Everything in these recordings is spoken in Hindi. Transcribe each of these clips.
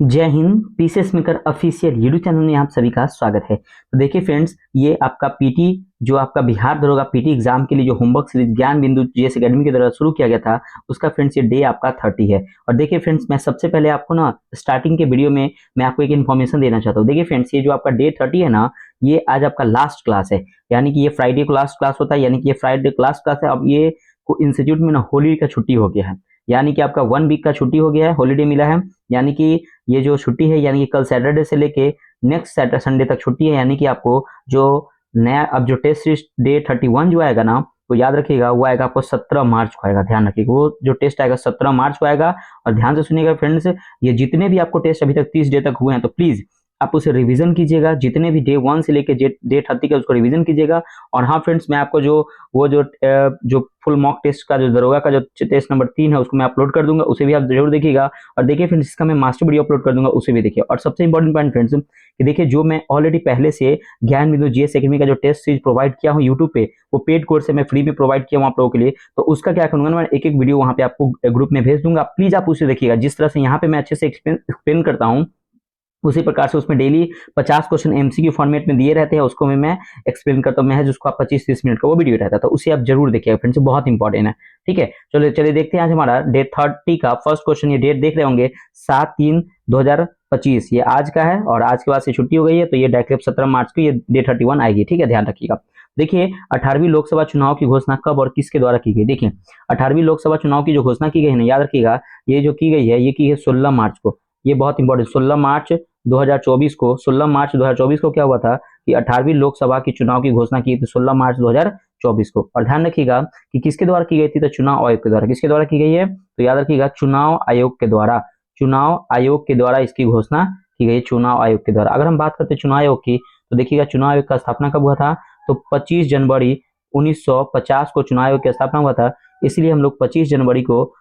जय Hind. PCS maker official YouTube channel में आप सभी का स्वागत है। तो देखिए फ्रेंड्स, ये आपका पीटी जो आपका बिहार दरोगा पीटी एग्जाम के लिए जो होमवर्क सीरीज ज्ञान बिंदु जीएस एकेडमी के द्वारा शुरू किया गया था, उसका फ्रेंड्स ये डे आपका 30 है। और देखिए फ्रेंड्स, मैं सबसे पहले आपको ना स्टार्टिंग के वीडियो में मैं आपको एक इन्फॉर्मेशन देना चाहता हूँ। देखिए फ्रेंड्स, ये जो आपका डे 30 है ना, ये आज आपका लास्ट क्लास है। यानी कि ये फ्राइडे को लास्ट क्लास होता है, यानी कि ये फ्राइडे लास्ट क्लास है। अब ये इंस्टीट्यूट में ना होली का छुट्टी हो गया है, यानी कि आपका 1 वीक का छुट्टी हो गया है, हॉलीडे मिला है। यानी कि ये जो छुट्टी है, यानी कि कल सैटरडे से लेके नेक्स्ट सैटरडे संडे तक छुट्टी है। यानी कि आपको जो नया अब जो टेस्ट सीरीज डे 31 जो आएगा ना, तो याद रखिएगा वो आएगा आपको 17 मार्च को आएगा। ध्यान रखिएगा, वो जो टेस्ट आएगा 17 मार्च को आएगा। और ध्यान से सुनिएगा फ्रेंड्स, ये जितने भी आपको टेस्ट अभी तक 30 डे तक हुए हैं, तो प्लीज आप उसे रिवीजन कीजिएगा। जितने भी डे 1 से लेके डे 30 का उसको रिवीजन कीजिएगा। और हाँ फ्रेंड्स, मैं आपको जो फुल मॉक टेस्ट का जो दरोगा का जो टेस्ट नंबर 3 है, उसको मैं अपलोड कर दूंगा, उसे भी आप जरूर देखिएगा। और देखिए फ्रेंड्स, इसका मैं मास्टर वीडियो अपलोड कर दूंगा, उसे भी देखिए। और सबसे इंपॉर्टेंट पॉइंट फ्रेंड्स, कि देखिए जो मैं ऑलरेडी पहले से ज्ञान बिंदु जीएस एकेडमी का जो टेस्ट सीरीज प्रोवाइड किया हूँ यूट्यूब पे, वो पेड कोर्स है, मैं फ्री में प्रोवाइड किया हूँ आप लोगों के लिए। तो उसका क्या करूंगा ना, मैं एक एक वीडियो वहाँ पे आपको ग्रुप में भेज दूंगा। प्लीज आप उसे देखिएगा। जिस तरह से यहाँ पे मैं अच्छे से एक्सप्लेन करता हूँ, उसी प्रकार से उसमें डेली 50 क्वेश्चन एमसीक्यू फॉर्मेट में दिए रहते हैं, उसको मैं एक्सप्लेन करता हूँ। मैं जिसको आप 25-30 मिनट का वो वीडियो रहता है, तो उसे आप जरूर देखिएगा फ्रेंड्स, बहुत इंपॉर्टेंट है। ठीक है, चलिए चलिए देखते हैं आज हमारा डे 30 का फर्स्ट क्वेश्चन। ये डेट देख रहे होंगे 7/3/2025, ये आज का है। और आज के बाद से छुट्टी हो गई है, तो ये डायरेक्ट 17 मार्च को ये डे 31 आएगी। ठीक है, ध्यान रखिएगा। देखिए 18वीं लोकसभा चुनाव की घोषणा कब और किसके द्वारा की गई। देखिए 18वीं लोकसभा चुनाव की जो घोषणा की गई है ना, याद रखिएगा, ये जो की गई है, ये की है 16 मार्च को। ये बहुत इंपॉर्टेंट, 16 मार्च 2024 को क्या हुआ था कि 18वीं लोकसभा की चुनाव की घोषणा की थी 16 मार्च 2024 को। और ध्यान रखिएगा कि किसके द्वारा की गई थी, तो चुनाव आयोग के द्वारा। किसके द्वारा की गई है, तो याद रखिएगा चुनाव आयोग के द्वारा। चुनाव आयोग के द्वारा इसकी घोषणा की गई, चुनाव आयोग के द्वारा। अगर हम बात करते हैं चुनाव आयोग की, तो देखिएगा चुनाव आयोग का स्थापना कब हुआ था, तो 25 जनवरी 1950 को चुनाव आयोग की स्थापना हुआ था। इसलिए हम लोग 25 जनवरी को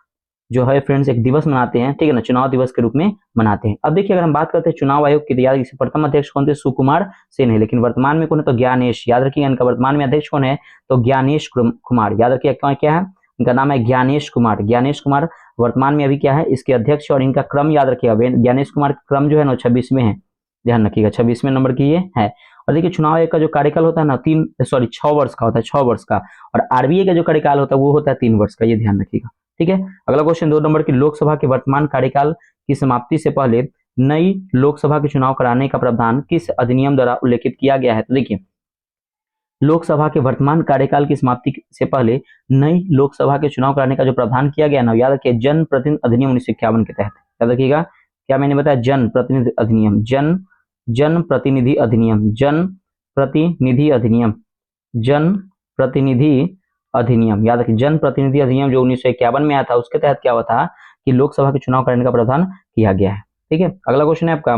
जो है फ्रेंड्स एक दिवस मनाते हैं, ठीक है ना, चुनाव दिवस के रूप में मनाते हैं। अब देखिए, अगर हम बात करते हैं चुनाव आयोग की, तो याद रखिए प्रथम अध्यक्ष कौन थे, सुकुमार सेन है। लेकिन वर्तमान में कौन है, तो ज्ञानेश। याद रखिएगा इनका वर्तमान में अध्यक्ष कौन है, तो ज्ञानेश कुमार। याद रखिएगा क्या है, इनका नाम है ज्ञानेश कुमार। ज्ञानेश कुमार वर्तमान में अभी क्या है, इसके अध्यक्ष। और इनका क्रम याद रखिएगा, ज्ञानेश कुमार का क्रम जो है ना 26वें है। ध्यान रखिएगा 26वें नंबर की ये है। और देखिए चुनाव आयोग का जो कार्यकाल होता है ना 6 वर्ष का होता है, 6 वर्ष का। और आरबीआई का जो कार्यकाल होता है वो होता है 3 वर्ष का, ये ध्यान रखिएगा। ठीक है, अगला क्वेश्चन 2 नंबर की, लोकसभा के वर्तमान कार्यकाल की समाप्ति से पहले नई लोकसभा के चुनाव कराने का प्रावधान किस अधिनियम द्वारा उल्लेखित किया गया है। तो देखिए लोकसभा के वर्तमान कार्यकाल की समाप्ति से पहले नई लोकसभा के चुनाव कराने का जो प्रावधान किया गया ना, याद रखिए जन प्रतिनिधि अधिनियम 1951 के तहत। याद रखिएगा, क्या मैंने बताया, जन प्रतिनिधि अधिनियम, जन प्रतिनिधि अधिनियम, जन प्रतिनिधि अधिनियम, जन प्रतिनिधि अधिनियम। याद रखिए जन प्रतिनिधि अधिनियम जो 1951 में आया था, उसके तहत क्या हुआ था कि लोकसभा के चुनाव कराने का प्रावधान किया गया है। ठीक है, अगला क्वेश्चन है आपका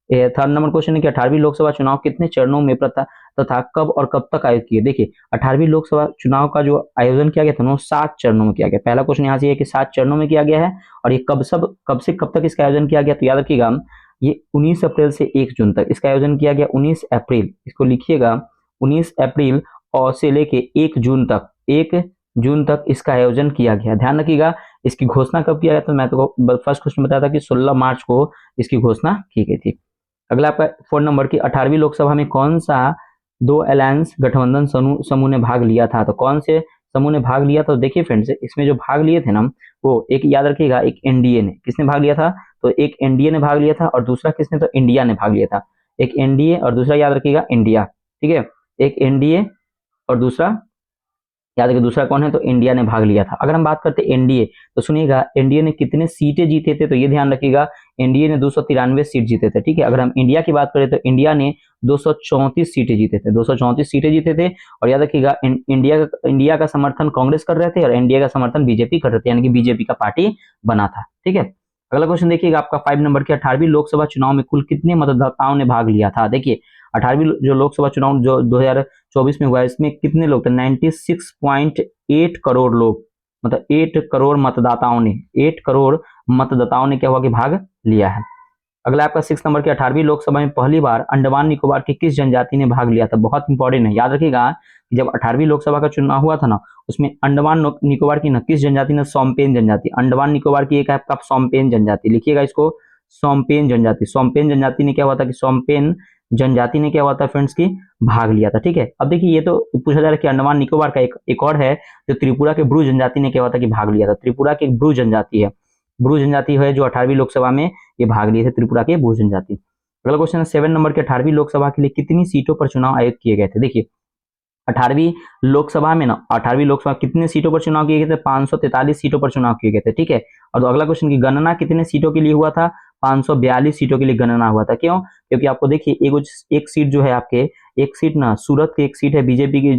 3rd नंबर क्वेश्चन है कि 18वीं लोकसभा चुनाव कितने चरणों में तथा कब और कब तक आयोजित किए। देखिए 18वीं लोकसभा चुनाव का जो आयोजन किया गया था, 7 चरणों में किया गया। पहला क्वेश्चन यहाँ से है कि 7 चरणों में किया गया है। और ये कब से कब तक इसका आयोजन किया गया, तो याद रखिएगा ये 19 अप्रैल से 1 जून तक इसका आयोजन किया गया। 19 अप्रैल, इसको लिखिएगा, 19 अप्रैल और से लेके 1 जून तक इसका आयोजन किया गया। ध्यान रखिएगा इसकी घोषणा कब किया गया, तो मैं तो फर्स्ट क्वेश्चन बताया था कि 16 मार्च को इसकी घोषणा की गई थी। अगला आपका 4 नंबर की, 18वीं लोकसभा में कौन सा 2 अलायंस गठबंधन समूह ने भाग लिया था। तो कौन से समूह ने भाग लिया, तो देखिए फ्रेंड्स इसमें जो भाग लिए थे ना, वो एक याद रखिएगा, एक एनडीए ने। किसने भाग लिया था, तो एक एनडीए ने भाग लिया था। और दूसरा किसने, तो इंडिया ने भाग लिया था। एक एनडीए और दूसरा याद रखिएगा इंडिया। ठीक है, एक एनडीए और दूसरा याद रखिए दूसरा कौन है, तो इंडिया ने भाग लिया था। अगर हम बात करते हैं एनडीए, तो सुनिएगा एनडीए ने कितने सीटें जीते थे, तो ये ध्यान रखिएगा एनडीए ने 293 सीट जीते थे। ठीक है, अगर हम इंडिया की बात करें तो इंडिया ने 234 सीटें जीते थे, 234 सीटें जीते थे। और याद रखिएगा इंडिया का समर्थन कांग्रेस कर रहे थे और इंडिया का समर्थन बीजेपी कर रहे थे, यानी कि बीजेपी का पार्टी बना था। ठीक है, अगला क्वेश्चन देखिएगा आपका 5 नंबर के, 18वीं लोकसभा चुनाव में कुल कितने मतदाताओं ने भाग लिया था। देखिए 18वीं जो लोकसभा चुनाव जो 2024 में हुआ, इसमें कितने लोग थे, 96.8 करोड़ लोग, मतलब 8 करोड़ मतदाताओं ने क्या हुआ कि भाग लिया है। अगला आपका 6 नंबर की, 18वीं लोकसभा में पहली बार अंडमान निकोबार की किस जनजाति ने भाग लिया था। बहुत इंपॉर्टेंट है, याद रखिएगा जब 18वीं लोकसभा का चुनाव हुआ था ना, उसमें अंडमान निकोबार की किस जनजाति ने, सोमपेन जनजाति। अंडमान निकोबार की एक है आपका सोमपेन जनजाति, लिखिएगा इसको, सोम्पेन जनजाति। सोम्पेन जनजाति ने क्या हुआ था कि सोम्पेन जनजाति ने क्या हुआ था फ्रेंड्स की भाग लिया था। ठीक है, अब देखिए ये तो पूछा जा रहा है कि अंडमान निकोबार का एक और है जो त्रिपुरा के ब्रू जनजाति ने क्या हुआ था कि भाग लिया था। त्रिपुरा की एक ब्रू जनजाति है, ब्रू जनजाति है जो 18वीं लोकसभा में ये भाग लिए थे, त्रिपुरा के ब्रू जनजाति। अगला क्वेश्चन है 7 नंबर के 18वीं लोकसभा के लिए कितनी सीटों पर चुनाव आयोजित किए गए थे। देखिए 18वीं लोकसभा में ना 18वीं लोकसभा कितने सीटों पर चुनाव किए गए थे, 543 सीटों पर चुनाव किए गए थे। ठीक है, और अगला क्वेश्चन की गणना कितने सीटों के लिए हुआ था, 542 सीटों के लिए गणना हुआ था। क्यों, क्योंकि आपको देखिए एक सीट जो है आपके, एक सीट ना सूरत की एक सीट है बीजेपी की,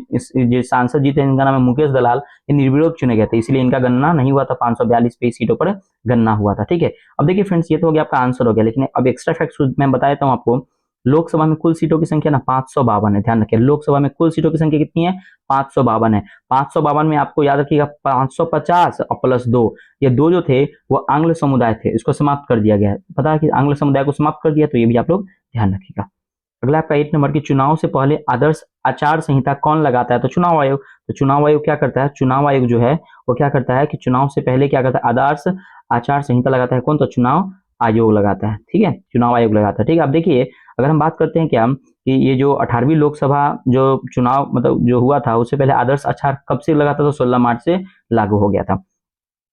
जो सांसद जी थे इनका नाम है मुकेश दलाल, ये निर्विरोध चुने गए थे, इसलिए इनका गणना नहीं हुआ था, 542 पे सीटों पर गणना हुआ था। ठीक है, अब देखिए फ्रेंड्स ये तो हो गया आपका आंसर हो गया, लेकिन अब एक्स्ट्रा फैक्ट मैं बता देता हूँ आपको। लोकसभा में कुल सीटों की संख्या ना 552 है, ध्यान रखिए लोकसभा में कुल सीटों की संख्या कितनी है, 552 है। 552 में आपको याद रखिएगा 550 और +2, ये दो जो थे वो आंग्ल समुदाय थे, इसको समाप्त कर दिया गया है, पता है कि आंग्ल समुदाय को समाप्त कर दिया, तो ये भी आप लोग ध्यान रखिएगा। अगला आपका 8 नंबर की चुनाव से पहले आदर्श आचार संहिता कौन लगाता है, तो चुनाव आयोग। तो चुनाव आयोग क्या करता है, चुनाव आयोग जो है वो क्या करता है कि चुनाव से पहले क्या करता है, आदर्श आचार संहिता लगाता है कौन, तो चुनाव आयोग लगाता है। ठीक है, चुनाव आयोग लगाता है। ठीक है, अब देखिए अगर हम बात करते हैं क्या कि ये जो 18वीं लोकसभा जो चुनाव मतलब जो हुआ था उससे पहले आदर्श आचार कब से लगा था, तो 16 मार्च से लागू हो गया था।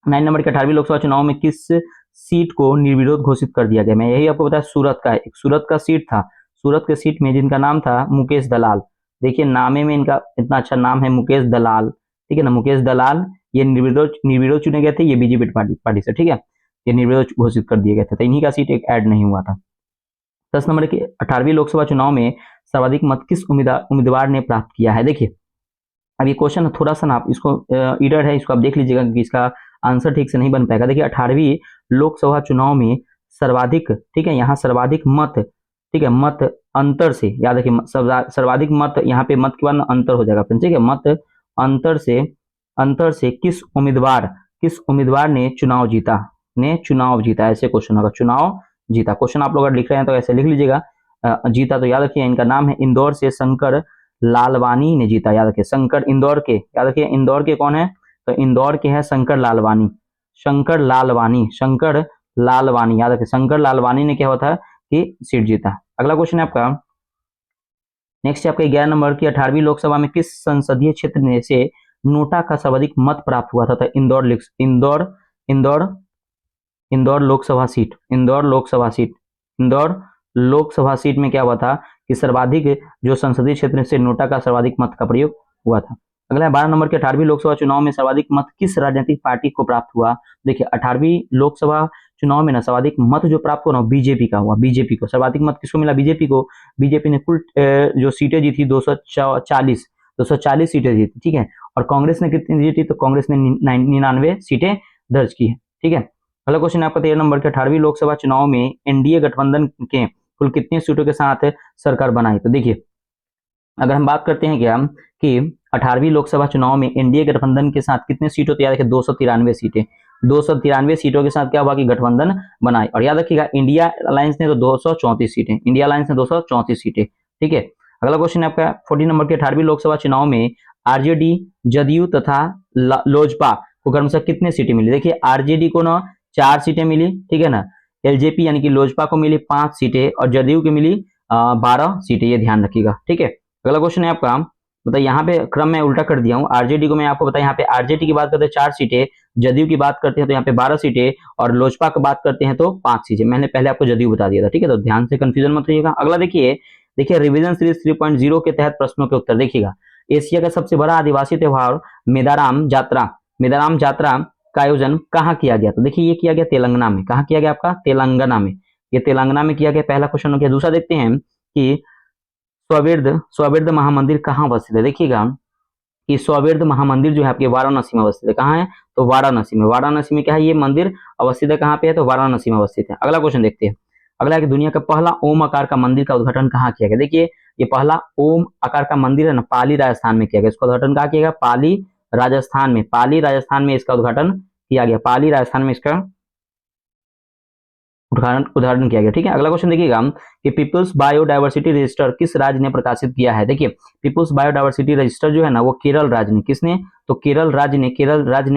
9 नंबर के 18वीं लोकसभा चुनाव में किस सीट को निर्विरोध घोषित कर दिया गया, मैं यही आपको बताया सूरत का, एक सूरत का सीट था, सूरत के सीट में जिनका नाम था मुकेश दलाल, देखिए नामे में इनका इतना अच्छा नाम है मुकेश दलाल। ठीक है ना, मुकेश दलाल ये निर्विरोध चुने गए थे, ये बीजेपी पार्टी से। ठीक है, ये निर्विरोध घोषित कर दिए गए थे, तो इन्हीं का सीट एक ऐड नहीं हुआ था। 10 नंबर के 18वीं लोकसभा चुनाव में सर्वाधिक मत किस उम्मीदवार ने प्राप्त किया है। देखिए अब ये क्वेश्चन थोड़ा सा ना आप इसको इरर है, इसको आप देख लीजिएगा क्योंकि इसका आंसर ठीक से नहीं बन पाएगा। देखिए 18वीं लोकसभा चुनाव में सर्वाधिक, ठीक है यहाँ सर्वाधिक मत, ठीक है मत अंतर से, याद रखिए सर्वाधिक मत, यहाँ पे मत के बाद अंतर हो जाएगा फ्रेंड्स। ठीक है, मत अंतर से किस उम्मीदवार ने चुनाव जीता, ऐसे क्वेश्चन होगा, चुनाव जीता। क्वेश्चन आप लोग अगर लिख रहे हैं तो ऐसे लिख लीजिएगा, जीता तो याद रखिए इनका नाम है इंदौर से शंकर लालवानी ने जीता, याद रखिए शंकर, इंदौर के, याद रखिए इंदौर के कौन है, तो इंदौर के है शंकर लालवानी, याद रखिए शंकर लालवानी ने क्या होता है कि सीट जीता। अगला क्वेश्चन है आपका नेक्स्ट, आपका 11 नंबर की 18वीं लोकसभा में किस संसदीय क्षेत्र में से नोटा का सर्वाधिक मत प्राप्त हुआ था, इंदौर लोकसभा सीट में क्या हुआ था कि सर्वाधिक जो संसदीय क्षेत्र से नोटा का सर्वाधिक मत का प्रयोग हुआ था। अगला 12 नंबर के 18वीं लोकसभा चुनाव में सर्वाधिक मत किस राजनीतिक पार्टी को प्राप्त हुआ। देखिए 18वीं लोकसभा चुनाव में ना सर्वाधिक मत जो प्राप्त हुआ ना बीजेपी का हुआ, बीजेपी को सर्वाधिक मत किसको मिला, बीजेपी को। बीजेपी ने कुल जो सीटें जीती 240 सीटें जीती। ठीक है, और कांग्रेस ने कितनी जीती, तो कांग्रेस ने 99 सीटें दर्ज की है। ठीक है, अगला क्वेश्चन आपका 13 नंबर के 18वीं लोकसभा चुनाव में एनडीए गठबंधन के कुल कितने सीटों के साथ सरकार बनाई। तो देखिए अगर हम बात करते हैं क्या कि 18वीं लोकसभा चुनाव में एनडीए गठबंधन के साथ कितने सीटों, तो याद रखिए 293 सीटें, 293 सीटों के साथ क्या हुआ कि गठबंधन बनाई। और याद रखिएगा इंडिया अलायंस ने तो 234 सीटें, इंडिया अलायंस ने 234 सीटें। ठीक है, अगला क्वेश्चन है आपका 14 नंबर के 18वीं लोकसभा चुनाव में आरजेडी, जदयू तथा लोजपा को क्रमशः कितने सीटें मिली। देखिए आरजेडी को ना 4 सीटें मिली, ठीक है ना, एलजेपी यानी कि लोजपा को मिली 5 सीटें और जदयू को मिली 12 सीटें, ये ध्यान रखिएगा। ठीक है, अगला क्वेश्चन है आपका, मतलब यहाँ पे क्रम में उल्टा कर दिया हूँ, आरजेडी को मैं आपको बताया यहाँ पे आरजेडी की बात करते हैं 4 सीटें, जदयू की बात करते हैं तो यहाँ पे 12 सीटें और लोजपा की बात करते हैं तो 5 सीटें। मैंने पहले आपको जदयू बता दिया था। ठीक है, तो ध्यान से कंफ्यूजन मत रहिएगा। अगला देखिए रिवीजन सीरीज 3.0 के तहत प्रश्नों के उत्तर देखिएगा। एशिया का सबसे बड़ा आदिवासी त्योहार मेदाराम जात्रा का आयोजन कहाँ किया गया। तो देखिए ये किया गया तेलंगाना में। कहाँ किया गया आपका, तेलंगाना में, ये तेलंगाना में किया गया, पहला क्वेश्चन हो गया। दूसरा देखते हैं कि स्वविर्ध महामंदिर कहाँ अवस्थित है। देखिएगा कि स्वविर्ध महामंदिर जो है आपके वाराणसी में अवस्थित है। कहाँ है, तो वाराणसी में क्या है ये मंदिर अवस्थित है, कहाँ पे है, तो वाराणसी में अवस्थित है। अगला क्वेश्चन देखते हैं, अगला कि दुनिया का पहला ओम आकार का मंदिर का उद्घाटन कहाँ किया गया। देखिए ये पहला ओम आकार का मंदिर है ना पाली राजस्थान में किया गया। इसका उद्घाटन कहाँ किया गया, पाली राजस्थान में इसका उद्घाटन किया गया, पाली राजस्थान में इसका उदाहरण किया गया। ठीक है, अगला क्वेश्चन देखिएगा कि पीपल्स बायोडायवर्सिटी रजिस्टर किस राज्य ने प्रकाशित किया है। देखिए पीपल्स बायोडायवर्सिटी रजिस्टर जो है ना वो केरल राज्य ने, किसने, तो केरल राज्य ने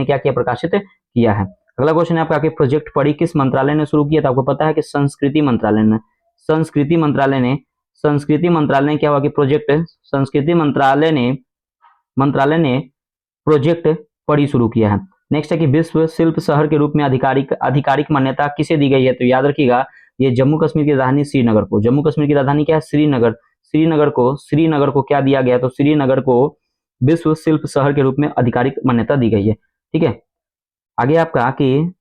क्या किया, प्रकाशित किया है। अगला क्वेश्चन है आपका कि प्रोजेक्ट पढ़ी किस मंत्रालय ने शुरू किया था? आपको पता है कि संस्कृति मंत्रालय ने, संस्कृति मंत्रालय ने क्या हुआ कि प्रोजेक्ट, संस्कृति मंत्रालय ने प्रोजेक्ट पढ़ी शुरू किया है। नेक्स्ट है कि विश्व शिल्प शहर के रूप में आधिकारिक मान्यता किसे दी गई है? तो याद रखिएगा ये जम्मू कश्मीर की राजधानी श्रीनगर को, जम्मू कश्मीर की राजधानी क्या है? श्रीनगर, श्रीनगर को क्या दिया गया? तो श्रीनगर को विश्व शिल्प शहर के रूप में आधिकारिक मान्यता दी गई है। ठीक है, आगे आपका कि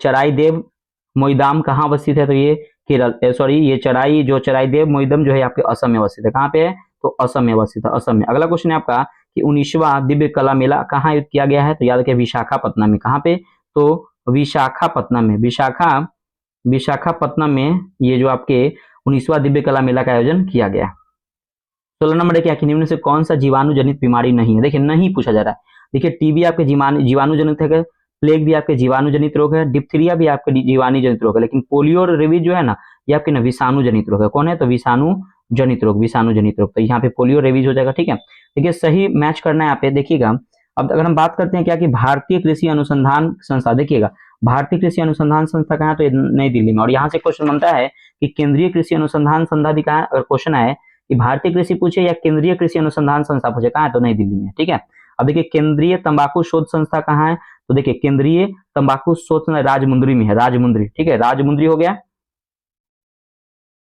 चराईदेव मोईदाम कहाँ अवस्थित है? तो ये केरल, सॉरी ये चराईदेव मोईदम जो है आपके असम में अवस्थित है। कहाँ पे है? तो असम में अवस्थित है, असम में। अगला क्वेश्चन है आपका कि 19वां दिव्य कला मेला कहाँ आयोजित किया गया है? तो याद रखिए विशाखापट्टनम में। कहाँ पे? तो विशाखापट्टनम में, विशाखापट्टनम में ये जो आपके 19वां दिव्य कला मेला का आयोजन किया गया। 16 नंबर है क्या कि निम्न से कौन सा जीवाणु जनित बीमारी नहीं है? देखिए नहीं पूछा जा रहा है। देखिए टीबी आपके जीवाणु जनित है, प्लेग भी आपके जीवाणु जनित रोग है, डिप्थीरिया भी आपके जीवाणु जनित रोग है, लेकिन पोलियो और रेबीज जो है ना ये आपके ना विषाणु जनित रोग है। कौन है? तो विषाणु जनित रोग। तो यहाँ पे पोलियो रेबीज हो जाएगा। ठीक है, देखिए सही मैच करना है यहाँ पे। देखिएगा अब अगर हम बात करते हैं क्या कि भारतीय कृषि अनुसंधान संस्था, देखिएगा भारतीय कृषि अनुसंधान संस्था कहाँ है? तो नई दिल्ली में। और यहाँ से क्वेश्चन बनता है कि केंद्रीय कृषि अनुसंधान संस्था भी कहाँ है? अगर क्वेश्चन आए कि भारतीय कृषि पूछे या केंद्रीय कृषि अनुसंधान संस्था पूछे, कहाँ है? तो नई दिल्ली में। ठीक है, अब देखिए केंद्रीय तंबाकू शोध संस्था कहाँ है? तो देखिए केंद्रीय तंबाकू शोध संस्था राजमुंद्री में है, राजमुंद्री। ठीक है, राजमुंद्री हो गया,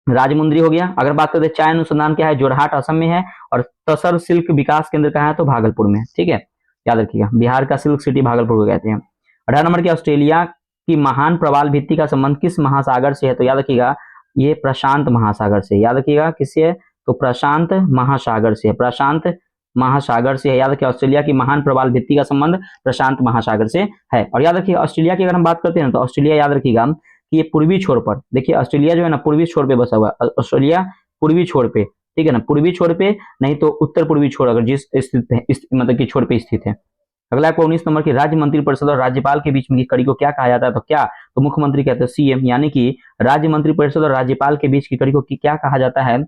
राजमुंद्री हो गया। अगर बात करते हैं चाय अनुसंधान क्या है? जोरहाट असम में है। और तसर सिल्क विकास केंद्र कहाँ है? तो भागलपुर में। ठीक है, याद रखिएगा बिहार का सिल्क सिटी भागलपुर को कहते हैं। 18 नंबर क्या ऑस्ट्रेलिया की महान प्रवाल भित्ति का संबंध किस महासागर से है? तो याद रखिएगा ये प्रशांत महासागर से। याद रखिएगा किससे है? तो प्रशांत महासागर से, प्रशांत महासागर से है। याद रखिए ऑस्ट्रेलिया की महान प्रवाल भित्ति का संबंध प्रशांत महासागर से है। और याद रखिए ऑस्ट्रेलिया की अगर हम बात करते हैं तो ऑस्ट्रेलिया याद रखिएगा कि ये पूर्वी छोर पर, देखिए ऑस्ट्रेलिया जो है ना पूर्वी छोर पे बसा हुआ है, ऑस्ट्रेलिया पूर्वी छोर पे। ठीक है ना, पूर्वी छोर पे नहीं तो उत्तर पूर्वी छोर, अगर जिस स्थित है मतलब कि छोर पे स्थित है। अगला आपको 19 नंबर की राज्य मंत्रिपरिषद और राज्यपाल के बीच में की कड़ी को क्या कहा जाता है? तो क्या? तो मुख्यमंत्री कहते हैं, सीएम। यानी कि राज्य मंत्रिपरिषद और राज्यपाल के बीच की कड़ी को क्या कहा जाता है?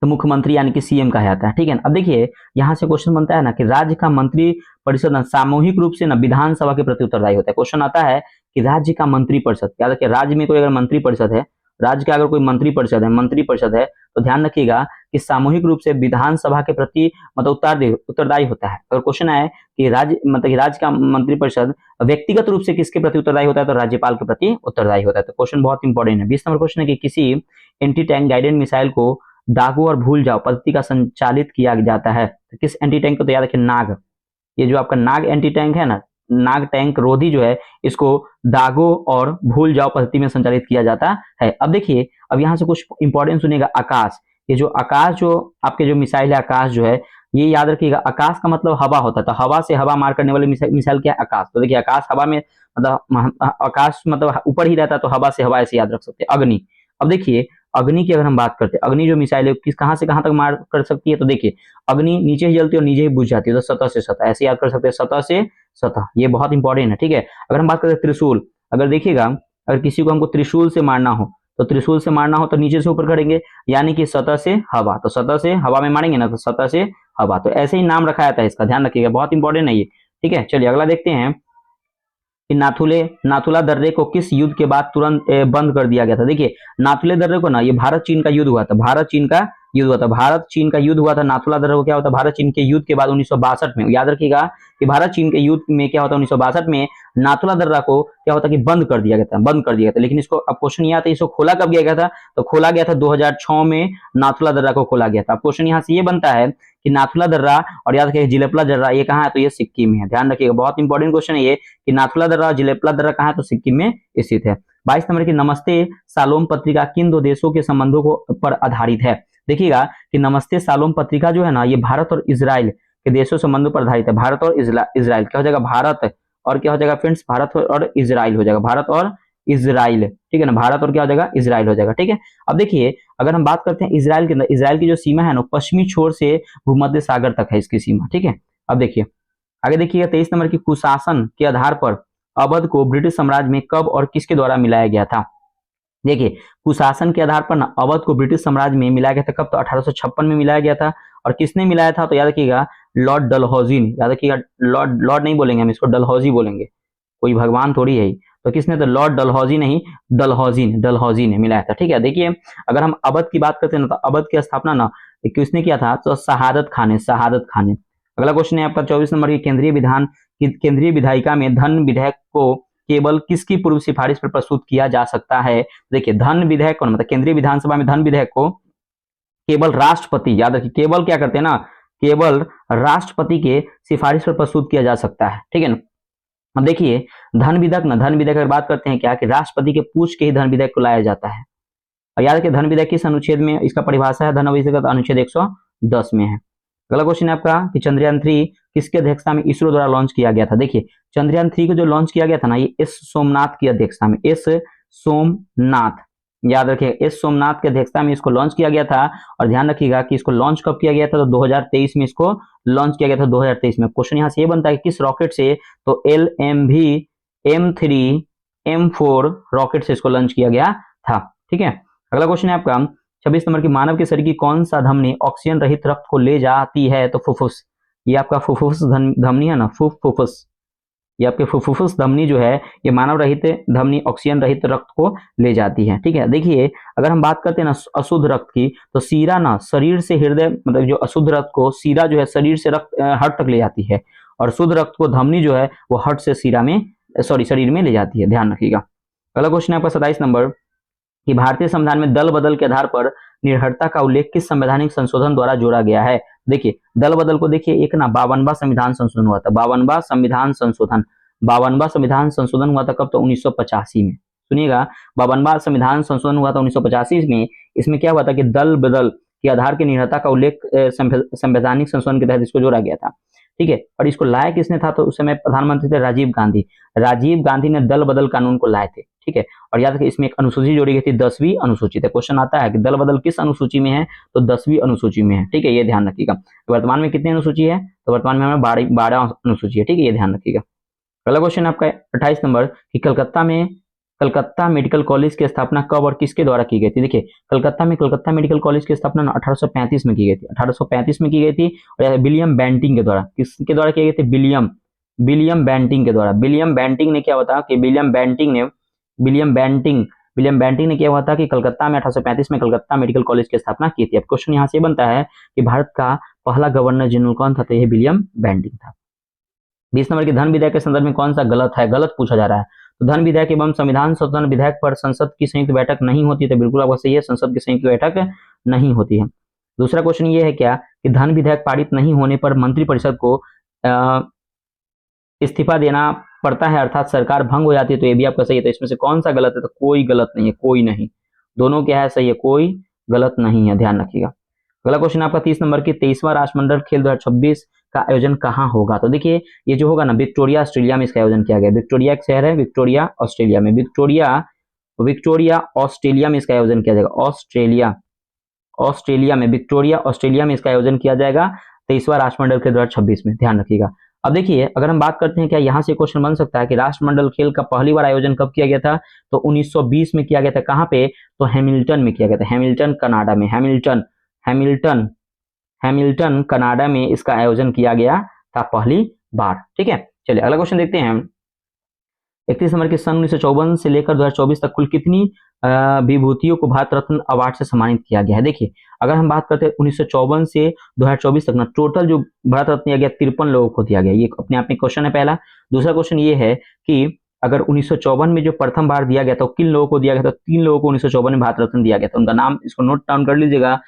तो मुख्यमंत्री यानी कि सीएम कहा जाता है। ठीक है ना, अब देखिए यहाँ से क्वेश्चन बनता है ना कि राज्य का मंत्री परिषद सामूहिक रूप से ना विधानसभा के प्रति उत्तरदायी होता है। क्वेश्चन आता है कि राज्य का मंत्री परिषद, याद रखिए राज्य में कोई अगर मंत्री परिषद है, राज्य का अगर कोई मंत्री परिषद है तो ध्यान रखिएगा कि सामूहिक रूप से विधानसभा के प्रति मतलब उत्तरदायी होता है। अगर क्वेश्चन है कि राज्य का मंत्री परिषद व्यक्तिगत रूप से किसके प्रति उत्तरदायी होता है? तो राज्यपाल के प्रति उत्तरदायी होता है। तो क्वेश्चन बहुत इंपॉर्टेंट है। 20 नंबर क्वेश्चन है कि किसी एंटी टैंक गाइडेड मिसाइल को दागो और भूल जाओ पद्धति का संचालित किया जाता है। तो किस एंटी टैंक को? तो याद रखिए नाग, ये जो आपका नाग एंटी टैंक है ना, नाग टैंक रोधी जो है इसको दागो और भूल जाओ पद्धति में संचालित किया जाता है। अब देखिए अब यहाँ से कुछ इंपॉर्टेंट सुनिएगा। आकाश, ये जो आकाश जो आपके जो मिसाइल है आकाश जो है ये याद रखिएगा आकाश का मतलब हवा होता है। तो हवा से हवा मार करने वाले मिसाइल क्या है? आकाश। तो देखिए आकाश हवा में मतलब आकाश मतलब ऊपर ही रहता है तो हवा से हवा ऐसे याद रख सकते हैं। अग्नि, अब देखिए अग्नि की अगर हम बात करते हैं, अग्नि जो मिसाइल है किस कहां से कहां तक मार कर सकती है? तो देखिए अग्नि नीचे ही जलती है और नीचे ही बुझ जाती है। तो सतह से सतह ऐसे याद कर सकते हैं, सतह से सतह, ये बहुत इंपॉर्टेंट है। ठीक है, अगर हम बात करते हैं त्रिशूल, अगर देखिएगा अगर किसी को हमको त्रिशूल से मारना हो तो त्रिशूल से मारना हो तो नीचे से ऊपर करेंगे, यानी कि सतह से हवा। तो सतह से हवा में मारेंगे ना तो सतह से हवा। तो ऐसे ही नाम रखा जाता है इसका, ध्यान रखिएगा, बहुत इंपॉर्टेंट है ये। ठीक है, चलिए अगला देखते हैं कि नाथुला दर्रे को किस युद्ध के बाद तुरंत बंद कर दिया गया था? देखिए नाथुला दर्रे को ना ये भारत चीन का युद्ध हुआ था, भारत चीन का युद्ध हुआ था। नाथुला दर्रे को क्या होता है? भारत चीन के युद्ध के बाद 1962 में, याद रखिएगा कि भारत चीन के युद्ध में क्या होता है 1962 में नाथुला दर्रा को क्या होता है कि बंद कर दिया गया था। लेकिन इसको अब क्वेश्चन ये आता है इसको खोला कब गया था? तो खोला गया था 2006 में नाथुला दर्रा को खोला गया था। अब क्वेश्चन यहाँ से ये बनता है कि नाथुला दर्रा और याद रखिए जिलेपला दर्रा ये कहाँ है? तो ये सिक्किम में है। ध्यान रखिएगा बहुत इंपॉर्टेंट क्वेश्चन है ये कि नाथुला दर्रा और जिलेपला दर्रा कहाँ है? तो सिक्किम में स्थित है। 22 नंबर की नमस्ते सालोम पत्रिका किन दो देशों के संबंधों को पर आधारित है? देखिएगा कि नमस्ते सालोम पत्रिका जो है ना ये भारत और इजराइल के देशों संबंधों पर आधारित है। भारत और इजराइल क्या हो जाएगा? भारत और क्या हो जाएगा फ्रेंड्स? भारत और इजराइल हो जाएगा, भारत और इजराइल। ठीक है ना, भारत और क्या हो जाएगा? इजराइल हो जाएगा। ठीक है, अब देखिए अगर हम बात करते हैं इजराइल के अंदर, इजराइल की जो सीमा है ना पश्चिमी छोर से भूमध्य सागर तक है इसकी सीमा। ठीक है, अब देखिए आगे देखिएगा 23 नंबर की कुशासन के आधार पर अवध को ब्रिटिश साम्राज्य में कब और किसके द्वारा मिलाया गया था? देखिए कुशासन के आधार पर ना अवध को ब्रिटिश साम्राज्य में मिलाया गया था कब? तो 1856 में मिलाया गया था। और किसने मिलाया था? तो याद रखिएगा लॉर्ड डलहौजी ने, याद रखिएगा लॉर्ड नहीं बोलेंगे हम इसको, डलहौजी बोलेंगे। कोई भगवान थोड़ी है। तो किसने, तो लॉर्ड डलहौजी नहीं, डलहौजी ने मिलाया था। ठीक है, देखिए अगर हम अवध की बात करते हैं ना, तो अवध की स्थापना ना किसने किया था, तो शहादत खान ने। अगला क्वेश्चन है आपका 24 नंबर की, केंद्रीय विधायिका में धन विधेयक को केवल किसकी पूर्व सिफारिश पर प्रस्तुत किया जा सकता है। देखिए धन विधेयक कौन, मतलब केंद्रीय विधानसभा में धन विधेयक को केवल राष्ट्रपति, याद रखिए केवल क्या करते हैं ना, केवल राष्ट्रपति के सिफारिश पर प्रस्तुत किया जा सकता है। ठीक है ना। अब देखिए धन विधेयक अगर बात करते हैं क्या, कि राष्ट्रपति के पूछ के ही धन विधेयक को लाया जाता है। और याद रखिए धन विधेयक किस अनुच्छेद में इसका परिभाषा है, धन विधेयक अनुच्छेद 110 में है। अगला क्वेश्चन है आपका कि चंद्रयान-3 किसकी अध्यक्षता में इसरो द्वारा लॉन्च किया गया था। देखिए चंद्रयान-3 को जो लॉन्च किया गया था ना, ये एस सोमनाथ की अध्यक्षता में, एस सोमनाथ, याद रखिए एस सोमनाथ की अध्यक्षता में इसको लॉन्च किया गया था। और ध्यान रखिएगा कि इसको लॉन्च कब किया गया था, तो 2023 में इसको लॉन्च किया गया था, 2023 में। क्वेश्चन यहां से ये बनता है कि किस रॉकेट से, तो LMV M3 M4 रॉकेट से इसको लॉन्च किया गया था। ठीक है, अगला क्वेश्चन है आपका 26 नंबर की, मानव के शरीर की कौन सा धमनी ऑक्सीजन रहित रक्त को ले जाती है, तो फुफ्फुस। ये आपका फुफ्फुस धमनी है ना, फुफ्फुस, ये आपके फुफ्फुस धमनी जो है, ये मानव रहित धमनी ऑक्सीजन रहित रक्त को ले जाती है। ठीक है, देखिए अगर हम बात करते हैं ना अशुद्ध रक्त की, तो सीरा ना शरीर से हृदय, मतलब जो अशुद्ध रक्त को सीरा जो है शरीर से रक्त हार्ट तक ले जाती है, और शुद्ध रक्त को धमनी जो है वो हार्ट से सीरा में, शरीर में ले जाती है, ध्यान रखिएगा। अगला क्वेश्चन है आपका 27 नंबर कि भारतीय संविधान में दल बदल के आधार पर निर्भरता का उल्लेख किस संवैधानिक संशोधन द्वारा जोड़ा गया है। देखिए दल बदल को देखिए, एक ना 52वां संविधान संशोधन हुआ था, 52वां संविधान संशोधन हुआ था कब, तो 1985 में। सुनिएगा 52वां संविधान संशोधन हुआ था 1985 में। इसमें क्या हुआ था कि दल बदल के आधार की निर्भरता का उल्लेख संवैधानिक संशोधन के तहत इसको जोड़ा गया था। ठीक है, और इसको लाया किसने था, तो उस समय प्रधानमंत्री थे राजीव गांधी ने दल बदल कानून को लाए थे। ठीक है, और याद रखिए इसमें एक अनुसूची जोड़ी गई थी, 10वीं अनुसूची। क्वेश्चन आता है कि दल बदल किस अनुसूची में है, तो 10वीं अनुसूची में है। ठीक है, ये ध्यान रखिएगा। वर्तमान में कितनी अनुसूची है, तो वर्तमान में हमें 12 अनुसूची है। ठीक है, ये ध्यान रखिएगा। अगला क्वेश्चन आपका 28 नंबर कि कलकत्ता मेडिकल कॉलेज की स्थापना कब और किसके द्वारा की गई थी। देखिए कलकत्ता मेडिकल कॉलेज की स्थापना 1835 में की गई थी, 1835 में की गई थी, और विलियम बेंटिंग के द्वारा, किसके द्वारा की गई थी, विलियम बेंटिंग के द्वारा। विलियम बेंटिंग ने क्या होता कि विलियम बेंटिंग ने क्या हुआ था कि कलकत्ता में 1835 में कलकत्ता मेडिकल कॉलेज की स्थापना की थी। अब क्वेश्चन यहां से बनता है कि भारत का पहला गवर्नर जनरल कौन था, तो यह विलियम बेंटिंग था। 20 नंबर की धन विधेयक के संदर्भ में कौन सा गलत पूछा जा रहा है, तो धन विधेयक एवं संविधान संशोधन विधेयक पर संसद की संयुक्त बैठक नहीं होती, तो बिल्कुल आपका सही है, संसद की संयुक्त बैठक नहीं होती है। दूसरा क्वेश्चन ये है क्या कि धन विधेयक पारित नहीं होने पर मंत्रिपरिषद को इस्तीफा देना पड़ता है, अर्थात सरकार भंग हो जाती है, तो ये भी आपका सही है। तो इसमें से कौन सा गलत है, तो कोई गलत नहीं है, कोई नहीं, दोनों क्या है, सही है, कोई गलत नहीं है, ध्यान रखिएगा। अगला क्वेश्चन आपका 30 नंबर की 23वां राष्ट्रमंडल खेल 2026 का आयोजन कहाँ होगा, तो देखिए ये जो होगा ना विक्टोरिया ऑस्ट्रेलिया में इसका आयोजन किया गया। विक्टोरिया एक शहर है, विक्टोरिया ऑस्ट्रेलिया में, विक्टोरिया ऑस्ट्रेलिया में इसका आयोजन किया जाएगा, ऑस्ट्रेलिया में, विक्टोरिया ऑस्ट्रेलिया में इसका आयोजन किया जाएगा 23वां राष्ट्रमंडल खेल 2026 में, ध्यान रखिएगा। अब देखिए अगर हम बात करते हैं क्या यहाँ से क्वेश्चन बन सकता है कि राष्ट्रमंडल खेल का पहली बार आयोजन कब किया गया था, तो 1920 में किया गया था। कहाँ पे, तो हैमिल्टन में किया गया था, हैमिल्टन कनाडा में, हैमिल्टन कनाडा में इसका आयोजन किया गया था पहली बार। ठीक है, चलिए अगला क्वेश्चन देखते हैं। 31 नंबर के सन 1954 से लेकर 2024 तक कुल कितनी विभूतियों को भारत रत्न अवार्ड से सम्मानित किया गया है। देखिए अगर हम बात करते हैं 1954 से 2024 तक ना, टोटल जो भारत रत्न दिया गया 53 लोगों को दिया गया। ये अपने आप में क्वेश्चन है पहला। दूसरा क्वेश्चन ये है कि अगर 1954 में जो प्रथम बार दिया गया था किन लोगों को दिया गया था, 3 लोगों को 1954 में भारत रत्न दिया गया था। उनका नाम इसको नोट डाउन कर लीजिएगा,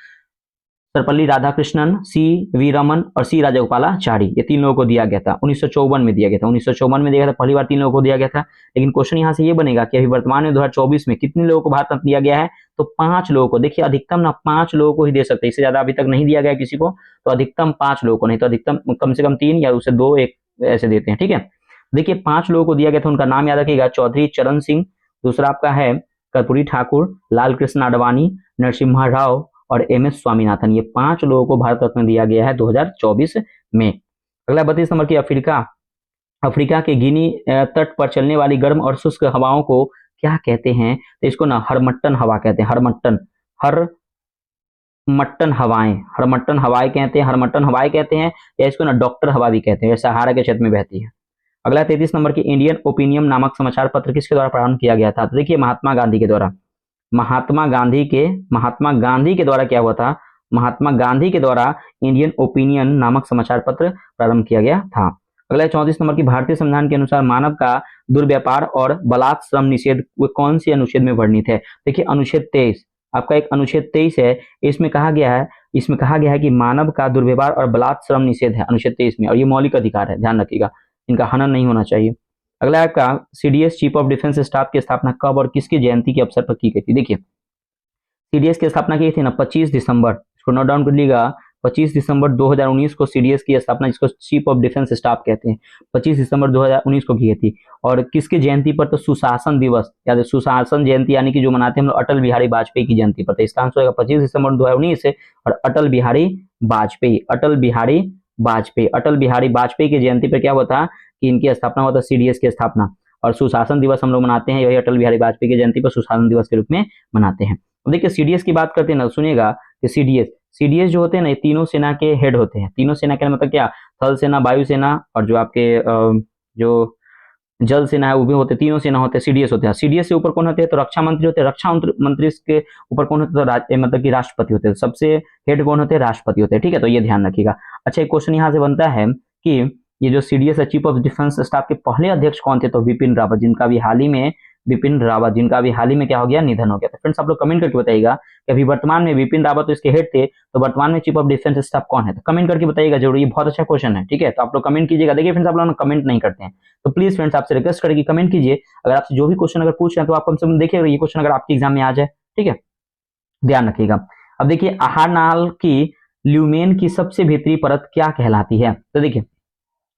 सर्वपल्ली राधाकृष्णन, सी.वी. रमन और सी. राजगोपालाचारी, ये 3 लोगों को दिया गया था, 1954 में दिया गया था। 1954 में दिया गया था, पहली बार 3 लोगों को दिया गया था। लेकिन क्वेश्चन यहाँ से ये बनेगा कि अभी वर्तमान में 2024 में कितने लोगों को भारत रत्न दिया गया है, तो 5 लोगों को। देखिए अधिकतम ना 5 लोगों को ही दे सकते हैं, इससे ज्यादा अभी तक नहीं दिया गया किसी को, तो अधिकतम 5 लोगों को, नहीं तो अधिकतम कम से कम 3 या उससे 2 1 ऐसे देते हैं। ठीक है, देखिए 5 लोगों को दिया गया था, उनका नाम याद रखिएगा, चौधरी चरण सिंह, दूसरा आपका है कर्पूरी ठाकुर, लाल कृष्ण आडवाणी, नरसिम्हा राव और MS स्वामीनाथन। ये 5 लोगों को भारत रत्न दिया गया है 2024 में। अगला 32 नंबर की अफ्रीका के गिनी तट पर चलने वाली गर्म और शुष्क हवाओं को क्या कहते हैं, तो इसको ना हरमट्टन हवा कहते हैं, हरमट्टन हवाएं कहते हैं, या इसको ना डॉक्टर हवा भी कहते हैं, सहारा के क्षेत्र में बहती है। अगला 33 नंबर की इंडियन ओपिनियन नामक समाचार पत्र किसके द्वारा प्रारंभ किया गया था? तो देखिए महात्मा गांधी के द्वारा, महात्मा गांधी के द्वारा क्या हुआ था? महात्मा गांधी के द्वारा इंडियन ओपिनियन नामक समाचार पत्र प्रारंभ किया गया था। अगला 34 नंबर की भारतीय संविधान के अनुसार मानव का दुर्व्यापार और बलात् श्रम निषेध कौन से अनुच्छेद में वर्णित है? देखिए अनुच्छेद 23, आपका एक अनुच्छेद 23 है, इसमें कहा गया है कि मानव का दुर्व्यवहार और बलात् श्रम निषेध है अनुच्छेद 23 में, और ये मौलिक अधिकार है, ध्यान रखिएगा, इनका हनन नहीं होना चाहिए। अगला आपका CDS chief of defence staff की स्थापना कब और किसकी जयंती के अवसर पर की गई थी? देखिए सीडीएस की स्थापना की थी ना 25 दिसंबर, इसको नोट डाउन कर लीजिएगा, 25 दिसंबर 2019 को सीडीएस की स्थापना, जिसको चीफ ऑफ डिफेंस स्टाफ कहते हैं, 25 दिसंबर 2019 को की गई थी। और किसकी जयंती पर? तो सुशासन दिवस, याद है सुशासन जयंती, यानी कि जो मनाते हैं हम लोग अटल बिहारी वाजपेयी की जयंती पर। तो इसका आंसर होगा 25 दिसंबर 2019 और अटल बिहारी वाजपेयी की जयंती पर क्या हुआ था कि इनकी स्थापना हुआ था, सीडीएस की स्थापना। और सुशासन दिवस हम लोग मनाते हैं, यही अटल बिहारी वाजपेयी की जयंती पर सुशासन दिवस के रूप में मनाते हैं। अब देखिए सीडीएस की बात करते हैं ना, सुनिएगा कि सीडीएस जो होते हैं ना, ये तीनों सेना के हेड होते हैं। तीनों सेना का मतलब क्या? थल सेना, वायु सेना और जो आपके जो जल सेना है वो भी होते, तीनों सेना होते हैं, सीडीएस होते हैं। सीडीएस से ऊपर कौन होते हैं? तो रक्षा मंत्री होते हैं। रक्षा मंत्री के ऊपर कौन होते हैं? तो मतलब कि राष्ट्रपति होते हैं। सबसे हेड कौन होते हैं? राष्ट्रपति होते हैं, ठीक है, तो ये ध्यान रखिएगा। अच्छा एक क्वेश्चन यहाँ से बनता है कि ये जो सीडीएस है चीफ ऑफ डिफेंस स्टाफ के पहले अध्यक्ष कौन थे? तो बिपिन रावत, जिनका भी हाल ही में क्या हो गया? निधन हो गया। तो फ्रेंड्स आप लोग कमेंट करके बताइएगा कि अभी वर्तमान में बिपिन रावत तो इसके हेड थे, तो वर्तमान में चीफ ऑफ डिफेंस स्टाफ कौन है? तो कमेंट करके बताइएगा जरूर, ये बहुत अच्छा क्वेश्चन है, ठीक है, तो आप लोग कमेंट कीजिएगा। देखिए फ्रेंड्स आप लोग कमेंट नहीं करते हैं, तो प्लीज फ्रेंड्स आपसे रिक्वेस्ट करेगी कमेंट कीजिए। अगर आपसे जो भी क्वेश्चन अगर पूछ रहे हैं तो आप कम से कम देखिए ये क्वेश्चन अगर आपके एग्जाम में आ जाए, ठीक है, ध्यान रखिएगा। अब देखिए आहार नाल की ल्यूमेन की सबसे भीतरी परत क्या कहलाती है? तो देखिए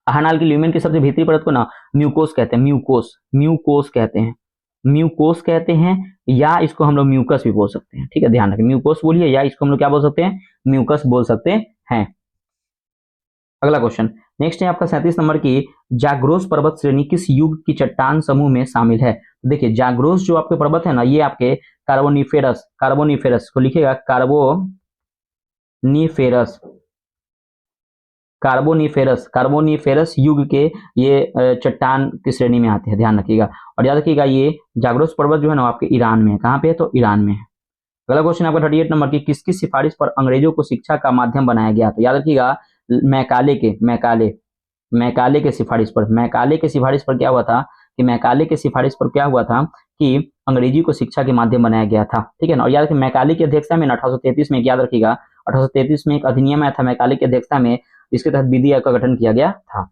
आहार नाल की ल्यूमेन की सबसे भीतरी परत को ना म्यूकोस कहते हैं, म्यूकोस कहते हैं, या इसको हम लोग म्यूकस भी बोल सकते हैं, ठीक है, ध्यान रखें, म्यूकोस बोलिए या इसको हम लोग क्या बोल सकते हैं? म्यूकस बोल सकते हैं। अगला क्वेश्चन नेक्स्ट है आपका 37 नंबर की, जाग्रोस पर्वत श्रेणी किस युग की चट्टान समूह में शामिल है? तो देखिए जाग्रोस जो आपके पर्वत है ना, ये आपके कार्बोनिफेरस को लिखिएगा, कार्बोनिफेरस युग के ये चट्टान की श्रेणी में आते हैं, ध्यान रखिएगा। और याद रखिएगा ये जाग्रोस पर्वत जो है ना आपके ईरान में है। कहाँ पे है? तो ईरान में है। अगला क्वेश्चन आपका 38 नंबर की, किसकी सिफारिश पर अंग्रेजों को शिक्षा का माध्यम बनाया गया? तो याद रखिएगा मैकाले के सिफारिश पर क्या हुआ था कि मैकाले के सिफारिश पर क्या हुआ था कि अंग्रेजी को शिक्षा के माध्यम बनाया गया था, ठीक है ना। और याद रखिए मैकाले की अध्यक्षता में 1833 में, याद रखिएगा 1833 में एक अधिनियम आया था मैकाले की अध्यक्षता में, इसके तहत विधि आयोग का गठन किया गया था।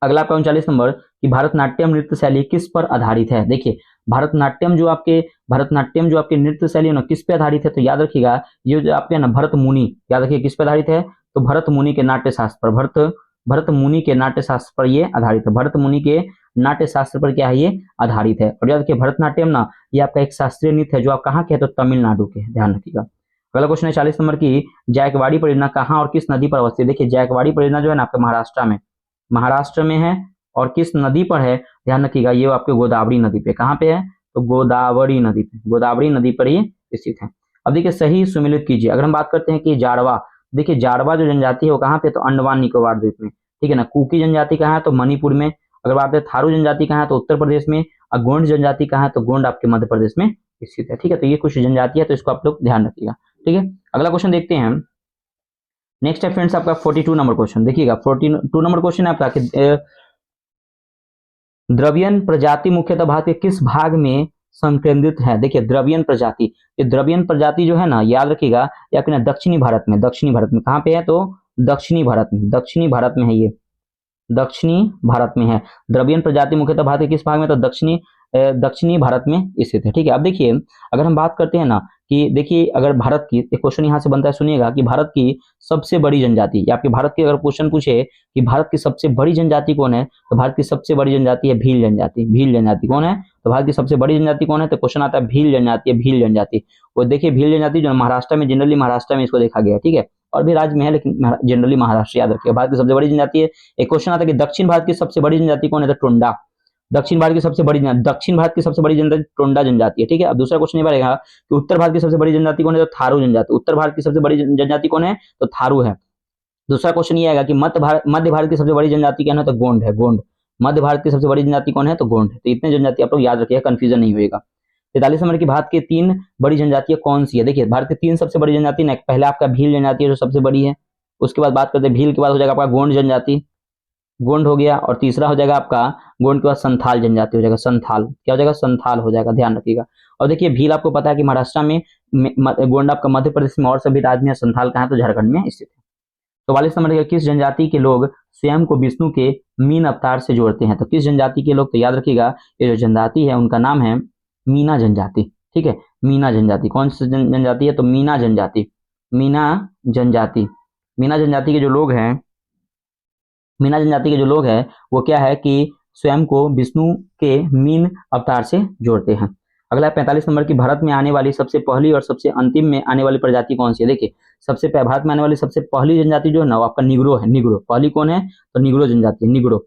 अगला आपका 39 नंबर कि भरतनाट्यम नृत्य शैली किस पर आधारित है? देखिए भरतनाट्यम जो आपके नृत्य शैली है ना किस पे आधारित है? तो याद रखिएगा ये जो आपके ना भरत मुनि, याद रखिए किस पे आधारित है? तो भरत मुनि के नाट्य शास्त्र पर, भरत मुनि के नाट्य शास्त्र पर ये आधारित है। भरत मुनि के नाट्य शास्त्र पर क्या है? ये आधारित है। और याद रखिए भरतनाट्यम ना ये आपका एक शास्त्रीय नृत्य है जो आप कहाँ के? तो तमिलनाडु के, ध्यान रखिएगा। अगला क्वेश्चन है 40 नंबर की, जायकवाड़ी परियोजना कहाँ और किस नदी पर अवस्थित? देखिए जायकवाड़ी परियोजना जो है ना आपके महाराष्ट्र में है, और किस नदी पर है? ध्यान रखिएगा ये आपके गोदावरी नदी पे। कहाँ पे है? तो गोदावरी नदी पर ही स्थित है। अब देखिए सही सुमिलित कीजिए। अगर हम बात करते हैं कि जाड़वा, देखिए जाड़वा जो जनजाति है वो कहाँ पे? तो अंडमान निकोबार द्वीप में, ठीक है ना। कुकी जनजाति कहाँ है? तो मणिपुर में। अगर बात करें थारू जनजाति कहाँ है? तो उत्तर प्रदेश में। और गोंड जनजाति कहाँ है? तो गोंड आपके मध्य प्रदेश में स्थित है, ठीक है। तो ये कुछ जनजाति है, तो इसको आप लोग ध्यान रखिएगा, ठीक है। अगला क्वेश्चन देखते हैं। नेक्स्ट है फ्रेंड्स आपका 42 नंबर क्वेश्चन, देखिएगा 42 नंबर क्वेश्चन है आपका कि द्रवियन प्रजाति मुख्यतः भारत के किस भाग में संकेंद्रित है? देखिए द्रवियन प्रजाति, ये द्रवियन प्रजाति जो है ना याद रखिएगा या फिर दक्षिणी भारत में, कहाँ पे है? तो दक्षिणी भारत में है, ये दक्षिणी भारत में है। द्रवियन प्रजाति मुख्यतः भारत के किस भाग में? तो दक्षिणी भारत में स्थित है, ठीक है। अब देखिए अगर हम बात करते हैं ना कि देखिए अगर भारत की, एक क्वेश्चन यहाँ से बनता है, सुनिएगा कि भारत की सबसे बड़ी जनजाति, या आपके भारत की अगर क्वेश्चन पूछे कि भारत की सबसे बड़ी जनजाति कौन है? तो भारत की सबसे बड़ी जनजाति है भील जनजाति। कौन है? तो भारत की सबसे बड़ी जनजाति कौन है? तो क्वेश्चन आता है भील जनजाति। वो देखिए भील जनजाति जो महाराष्ट्र में, जनरली महाराष्ट्र में इसको देखा गया है, ठीक है, और भी राज्य में है लेकिन जनरली महाराष्ट्र, याद रखिए भारत की सबसे बड़ी जनजाति है। एक क्वेश्चन आता है कि दक्षिण भारत की सबसे बड़ी जनजाति कौन है? तो टोंडा। दक्षिण भारत की सबसे बड़ी जनजाति टोंडा जनजाति है, ठीक है। अब दूसरा क्वेश्चन ये रहेगा कि उत्तर भारत की सबसे बड़ी जनजाति कौन है? तो थारू जनजाति। उत्तर भारत की सबसे बड़ी जनजाति कौन है? तो थारू है। दूसरा क्वेश्चन ये आएगा कि मध्य भारत की सबसे बड़ी जनजाति क्या है? तो गोंड है, मध्य भारत की सबसे बड़ी जनजाति कौन है? तो गोंड। तो इतने जनजाति आप लोग याद रखिएगा, कंफ्यूजन नहीं होगा। 43 नंबर की भारत की 3 बड़ी जनजातियां कौन सी है? देखिए भारत की 3 सबसे बड़ी जनजाति ना, पहले आपका भील जनजाति है जो सबसे बड़ी है, उसके बाद बात करते हैं भील के बाद हो जाएगा आपका गोंड जनजाति, गोंड हो गया, और तीसरा हो जाएगा आपका गोंड के बाद संथाल जनजाति हो जाएगा, संथाल क्या हो जाएगा? संथाल हो जाएगा, ध्यान रखिएगा। और देखिए भील आपको पता है कि महाराष्ट्र में, गोंड आपका मध्य प्रदेश में, और सभी राज्य में, संथाल कहाँ है? तो झारखंड में स्थित है। 44 नंबर के किस जनजाति के लोग स्वयं को विष्णु के मीन अवतार से जोड़ते हैं? तो किस जनजाति के लोग? तो याद रखिएगा ये जो जनजाति है उनका नाम है मीना जनजाति। ठीक है, मीना जनजाति। कौन सी जनजाति है? तो मीना जनजाति। मीना जनजाति। मीना जनजाति के जो लोग हैं, मीना जनजाति के जो लोग हैं वो क्या है कि स्वयं को विष्णु के मीन अवतार से जोड़ते हैं। अगला 45 नंबर की भारत में आने वाली सबसे पहली और सबसे अंतिम में आने वाली प्रजाति कौन सी है? देखिए सबसे भारत में आने वाली सबसे पहली जनजाति जो है ना वो आपका निग्रो है। निग्रो पहली कौन है? तो निग्रो जनजाति, निग्रो,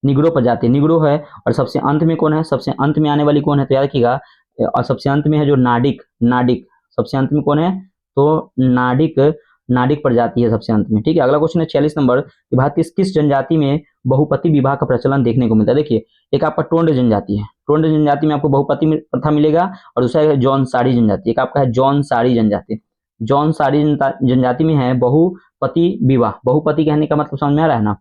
निग्रो प्रजाति निग्रो है। और सबसे अंत में कौन है? सबसे अंत में आने वाली कौन है? तो याद रखिएगा, और सबसे अंत में है जो नाडिक, नाडिक सबसे अंत में कौन है? तो नाडिक, नाडिक प्रजाति है सबसे अंत में। ठीक है, अगला क्वेश्चन है 46 नंबर कि भारत की किस जनजाति में बहुपति विवाह का प्रचलन देखने को मिलता है? देखिए एक आपका टोंड जनजाति है, टोंड जनजाति में आपको बहुपति प्रथा मिलेगा, और दूसरा है जौनसारी जनजाति, एक आपका है जौनसारी जनजाति। जौनसारी जनजाति में है बहुपति विवाह। बहुपति कहने का मतलब समझ में आ रहा है ना?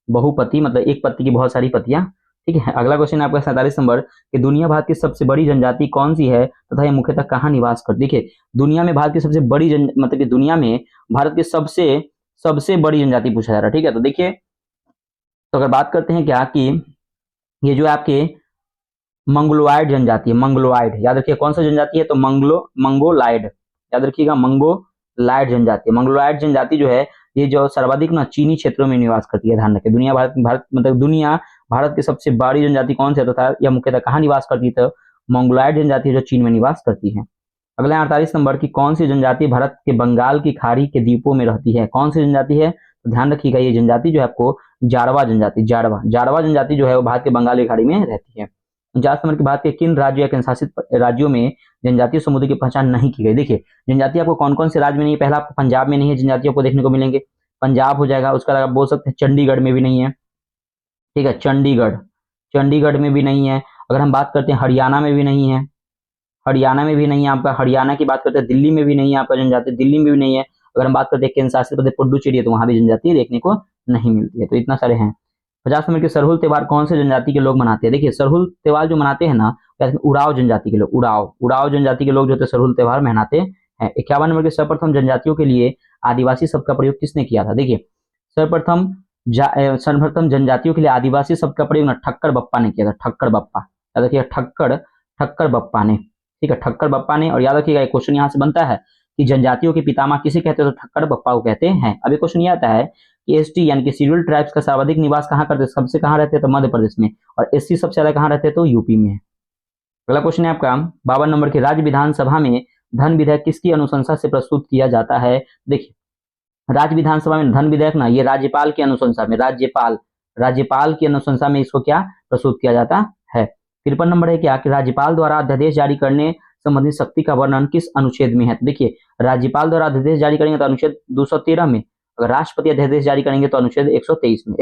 बहुपति मतलब एक पति की बहुत सारी पतियां। ठीक है, अगला क्वेश्चन है आपका 47 नंबर कि दुनिया भारत की सबसे बड़ी जनजाति कौन सी है तथा यह मुख्यतः कहाँ निवास करती है? देखिए दुनिया में भारत की सबसे बड़ी मतलब कि दुनिया में भारत की सबसे बड़ी जनजाति पूछा जा रहा है। ठीक है, तो देखिए तो अगर बात करते हैं क्या कि ये जो आपके मंगोलॉयड जनजाति है, मंगोलॉयड, याद रखिए कौन सा जनजाति है? तो मंगोलॉयड, याद रखिएगा मंगोलॉयड जनजाति। मंगोलॉयड जनजाति जो है ये जो सर्वाधिक ना चीनी क्षेत्रों में निवास करती है, ध्यान रखिए। दुनिया भारत मतलब दुनिया भारत की सबसे बड़ी जनजाति कौन सी है तथा यह मुख्यतः कहाँ निवास करती है? तो मंगोलॉयड जनजाति जो चीन में निवास करती है। अगला 48 नंबर की कौन सी जनजाति भारत के बंगाल की खाड़ी के द्वीपों में रहती है? कौन सी जनजाति है? तो ध्यान रखिएगा ये जनजाति जो है आपको जाड़वा जनजाति, जाड़वा जनजाति जो है वो भारत के बंगाल की खाड़ी में रहती है। 49 नंबर की बात के किन राज्यों या केंद्र शासित राज्यों में जनजातीय समुदाय की पहचान नहीं की गई? देखिए जनजाति आपको कौन कौन से राज्य में नहीं है? पहला आपको पंजाब में नहीं है, जनजातियों को देखने को मिलेंगे, पंजाब हो जाएगा। उसका आप बोल सकते हैं चंडीगढ़ में भी नहीं है। ठीक है, चंडीगढ़ में भी नहीं है। अगर हम बात करते हैं हरियाणा में भी नहीं है, हरियाणा में भी नहीं है आपका। हरियाणा की बात करते हैं दिल्ली में भी नहीं है आपका जनजाति, दिल्ली में भी नहीं है। अगर हम बात करते हैं केंद्र शासित प्रदेश पुडुचेरी है तो वहां भी जनजाति देखने को नहीं मिलती है। तो इतना सारे हैं। 50 नंबर के सरहुल त्योहार कौन से जनजाति के लोग मनाते हैं? देखिए सरहुल त्योहार जो मनाते हैं ना उराव जनजाति के लोग, उराव जनजाति के लोग जो थे सरहुल त्योहार मनाते हैं। 51 नंबर के सर्वप्रथम जनजातियों के लिए आदिवासी शब्द का प्रयोग किसने किया था? देखिए सर्वप्रथम जनजातियों के लिए आदिवासी शब्द का प्रयोग ना ठक्कर बप्पा ने किया था, ठक्कर बप्पा, याद रखिए ठक्कर बप्पा ने। ठीक है, ठक्कर बप्पा ने। और याद रखिएगा एक क्वेश्चन यहाँ से बनता है कि जनजातियों के पितामह किसे कहते हैं? तो ठक्कर बप्पा को कहते हैं। अब एक क्वेश्चन ये आता है कि एसटी यानी कि शेड्यूल्ड ट्राइब्स का सर्वाधिक निवास कहाँ करते हैं? सबसे कहाँ रहते हैं? तो मध्य प्रदेश में। और एससी सबसे ज्यादा कहाँ रहते हैं? तो यूपी में। अगला क्वेश्चन है आपका 52 नंबर के राज्य विधानसभा में धन विधेयक किसकी अनुशंसा से प्रस्तुत किया जाता है? देखिए राज्य विधानसभा में धन विधेयक ना ये राज्यपाल की अनुशंसा में, राज्यपाल की अनुशंसा में इसको क्या प्रस्तुत किया जाता है। 53 नंबर है क्या कि राज्यपाल द्वारा अध्यादेश जारी करने संबंधित शक्ति का वर्णन किस अनुच्छेद में है? तो देखिए राज्यपाल द्वारा अध्यादेश जारी करेंगे तो अनुच्छेद 213 में, अगर राष्ट्रपति अध्यादेश जारी करेंगे तो अनुच्छेद 123 में,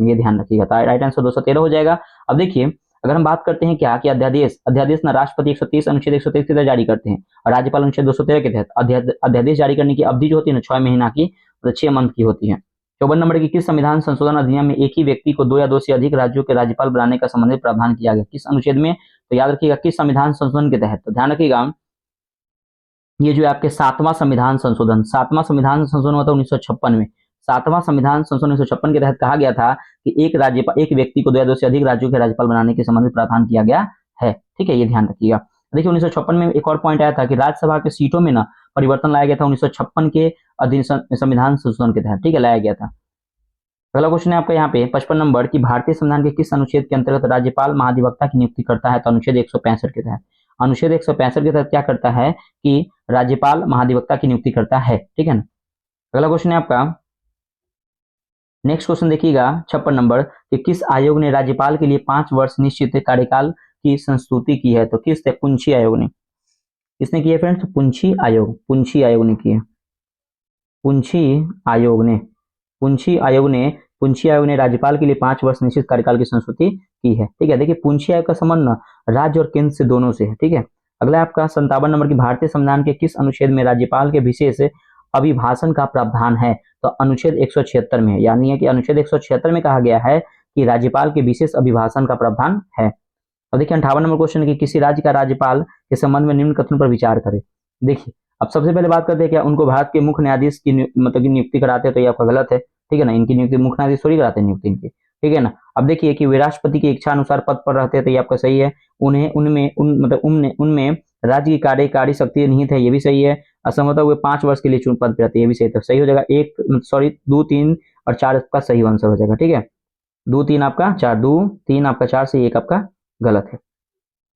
ये ध्यान रखिएगा। तो राइट आंसर 213 हो जाएगा। अब देखिए अगर हम बात करते हैं क्या कि अध्यादेश ना राष्ट्रपति 130 अनुच्छेद 123 के तहत जारी करते हैं और राज्यपाल अनुच्छेद 213 के तहत अध्यादेश जारी करने की अवधि जो होती है ना 6 महीना की, मतलब 6 मंथ की होती है। 54 नंबर की किस संविधान संशोधन अधिनियम में एक ही व्यक्ति को 2 या 2 से अधिक राज्यों के राज्यपाल बनाने का संबंधित प्रावधान किया गया? किस अनुच्छेद में? तो याद रखिएगा किस संविधान संशोधन के तहत? तो ध्यान रखिएगा ये जो आपके 7वां संविधान संशोधन हुआ था 1956 में। 7वां संविधान संशोधन 1956 के तहत कहा गया था कि एक व्यक्ति को 2 या 2 से अधिक राज्यों के राज्यपाल बनाने के संबंधित प्रावधान किया गया है। ठीक है, ये ध्यान रखिएगा। देखिए 1956 में एक और पॉइंट आया था कि राज्यसभा के सीटों में ना परिवर्तन लाया गया था 1956 के संविधान संशोधन के तहत। ठीक है, लाया गया था। अगला क्वेश्चन है आपका यहाँ पे 55 नंबर की भारतीय संविधान के किस अनुच्छेद के अंतर्गत राज्यपाल महाधिवक्ता की नियुक्ति करता है? तो अनुच्छेद 165 के तहत। अनुच्छेद 165 के तहत क्या करता है कि राज्यपाल महाधिवक्ता की नियुक्ति करता है। ठीक है ना। अगला क्वेश्चन है आपका नेक्स्ट क्वेश्चन देखिएगा 56 नंबर कि किस आयोग ने राज्यपाल के लिए 5 वर्ष निश्चित कार्यकाल की संस्तुति की है? तो किस पुंछी आयोग ने, किसने की है फ्रेंड्स? पुंछी आयोग ने की है। पुंछी आयोग ने पुंछी आयोग ने राज्यपाल के लिए 5 वर्ष निश्चित कार्यकाल की संस्तुति की है। ठीक है, देखिए पुंछी आयोग का संबंध ना राज्य और केंद्र से दोनों से है। ठीक है, अगला आपका 57 नंबर की भारतीय संविधान के किस अनुच्छेद में राज्यपाल के विशेष अभिभाषण का प्रावधान है? तो अनुच्छेद 176 में, यानी है कि अनुच्छेद 176 में कहा गया है कि राज्यपाल के विशेष अभिभाषण का प्रावधान है। अब देखिए 58 नंबर क्वेश्चन है कि किसी राज्य का राज्यपाल के संबंध में निम्न कथनों पर विचार करे। देखिए अब सबसे पहले बात करते हैं क्या उनको भारत के मुख्य न्यायाधीश की मतलब की नियुक्ति कराते हैं, तो ये आपका गलत है। ठीक है ना, इनकी नियुक्ति मुख्य न्यायाधीश थोड़ी कराते हैं नियुक्ति इनकी। ठीक है ना, अब देखिए कि वे राष्ट्रपति की इच्छा अनुसार पद पर रहते हैं, तो ये आपका सही है। उन्हें उनमें राज्य की कार्यकारी शक्ति निहित है, ये भी सही है। असंभवतः वे 5 वर्ष के लिए चुन पद पर रहते हैं, ये भी सही, तो सही हो जाएगा 2, 3 और 4 का सही आंसर हो जाएगा। ठीक है, 2, 3 आपका 4, 2, 3 आपका 4 से 1 आपका गलत है।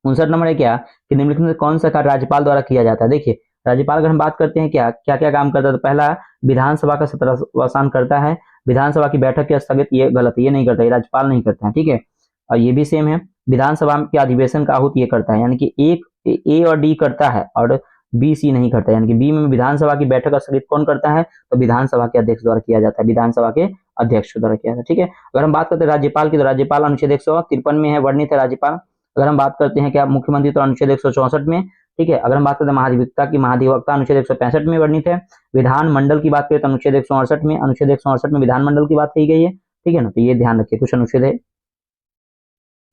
59 नंबर है क्या कि निम्नलिखित में कौन सा कार्य राज्यपाल द्वारा किया जाता है? देखिए राज्यपाल अगर हम बात करते हैं क्या क्या काम करता है, तो पहला विधानसभा का सत्रावसान करता है, विधानसभा की बैठक के स्थगित, ये गलत है, ये नहीं करता, ये राज्यपाल नहीं करता है। ठीक है, और ये भी सेम है, विधानसभा के अधिवेशन का आहूत ये करता है, यानी कि एक ए और डी करता है और बी सी नहीं करता है, यानी कि बी में विधानसभा की बैठक का स्थगित कौन करता है? तो विधानसभा के अध्यक्ष द्वारा किया जाता है, विधानसभा के अध्यक्ष द्वारा किया जाता है। ठीक है, अगर हम बात करते हैं राज्यपाल की, तो राज्यपाल अनुच्छेद 153 में है, वर्णित है राज्यपाल। अगर हम बात करते हैं क्या मुख्यमंत्री, तो अनुच्छेद 164 में। ठीक है, अगर हम बात करते हैं महाधिवक्ता अनुच्छेद 165 में वर्णित है। विधानमंडल की बात करें तो अनुच्छेद 168 में, अनुच्छेद 168 में विधानमंडल की बात कही गई है। ठीक है ना, तो ये ध्यान रखिए, कुछ अनुच्छेद है।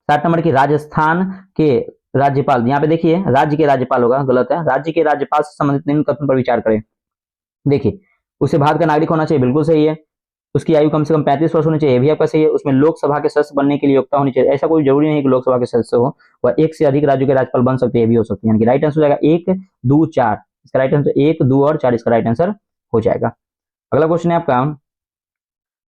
60 नंबर की राजस्थान के राज्यपाल, यहाँ पे देखिए राज्य के राज्यपाल होगा, गलत है, राज्य के राज्यपाल से संबंधित निम्न कथन पर विचार करें। देखिए उसे भारत का नागरिक होना चाहिए, बिल्कुल सही है। उसकी आयु कम से कम 35 वर्ष होनी चाहिए, भी आपका सही है। उसमें लोकसभा के सदस्य बनने के लिए योग्यता होनी चाहिए, ऐसा कोई जरूरी नहीं कि लोकसभा के सदस्य हो, वह एक से अधिक राज्यों के राज्यपाल बन सकते हैं, भी हो सकते हैं। यानी कि राइट आंसर हो जाएगा 1, 2, 4, इसका राइट आंसर 1, 2 और 4 इसका राइट आंसर हो जाएगा। अगला क्वेश्चन है आपका,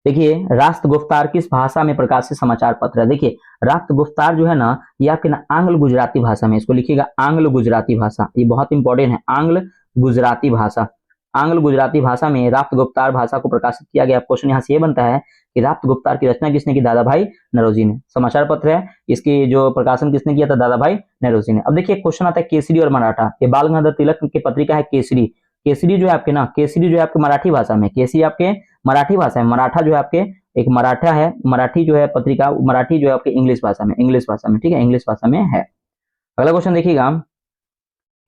देखिए राष्ट्रगुप्तार किस भाषा में प्रकाशित समाचार पत्र है? देखिए राष्ट्रगुप्तार जो है ना, ये आपके ना आंग्ल गुजराती भाषा में, इसको लिखिएगा आंग्ल गुजराती भाषा, ये बहुत इंपॉर्टेंट है, आंग्ल गुजराती भाषा। आंग्ल गुजराती भाषा में राष्ट्रगुप्तार भाषा को प्रकाशित किया गया। क्वेश्चन यहाँ से ये बनता है कि राष्ट्रगुप्तार की रचना किसने की? दादा भाई नौरोजी ने। समाचार पत्र है, इसकी जो प्रकाशन किसने किया था? दादा भाई नौरोजी ने। अब देखिए क्वेश्चन आता है केसरी और मराठा, ये बाल गंगाधर तिलक की पत्रिका है केसरी। केसरी जो है आपके ना, केसरी जो है आपके मराठी भाषा में, केसरी आपके मराठी भाषा में, मराठा जो है आपके एक मराठा है, मराठी जो है पत्रिका, मराठी जो है आपके इंग्लिश भाषा में, इंग्लिश भाषा में। ठीक है, इंग्लिश भाषा में है। अगला क्वेश्चन देखिएगा,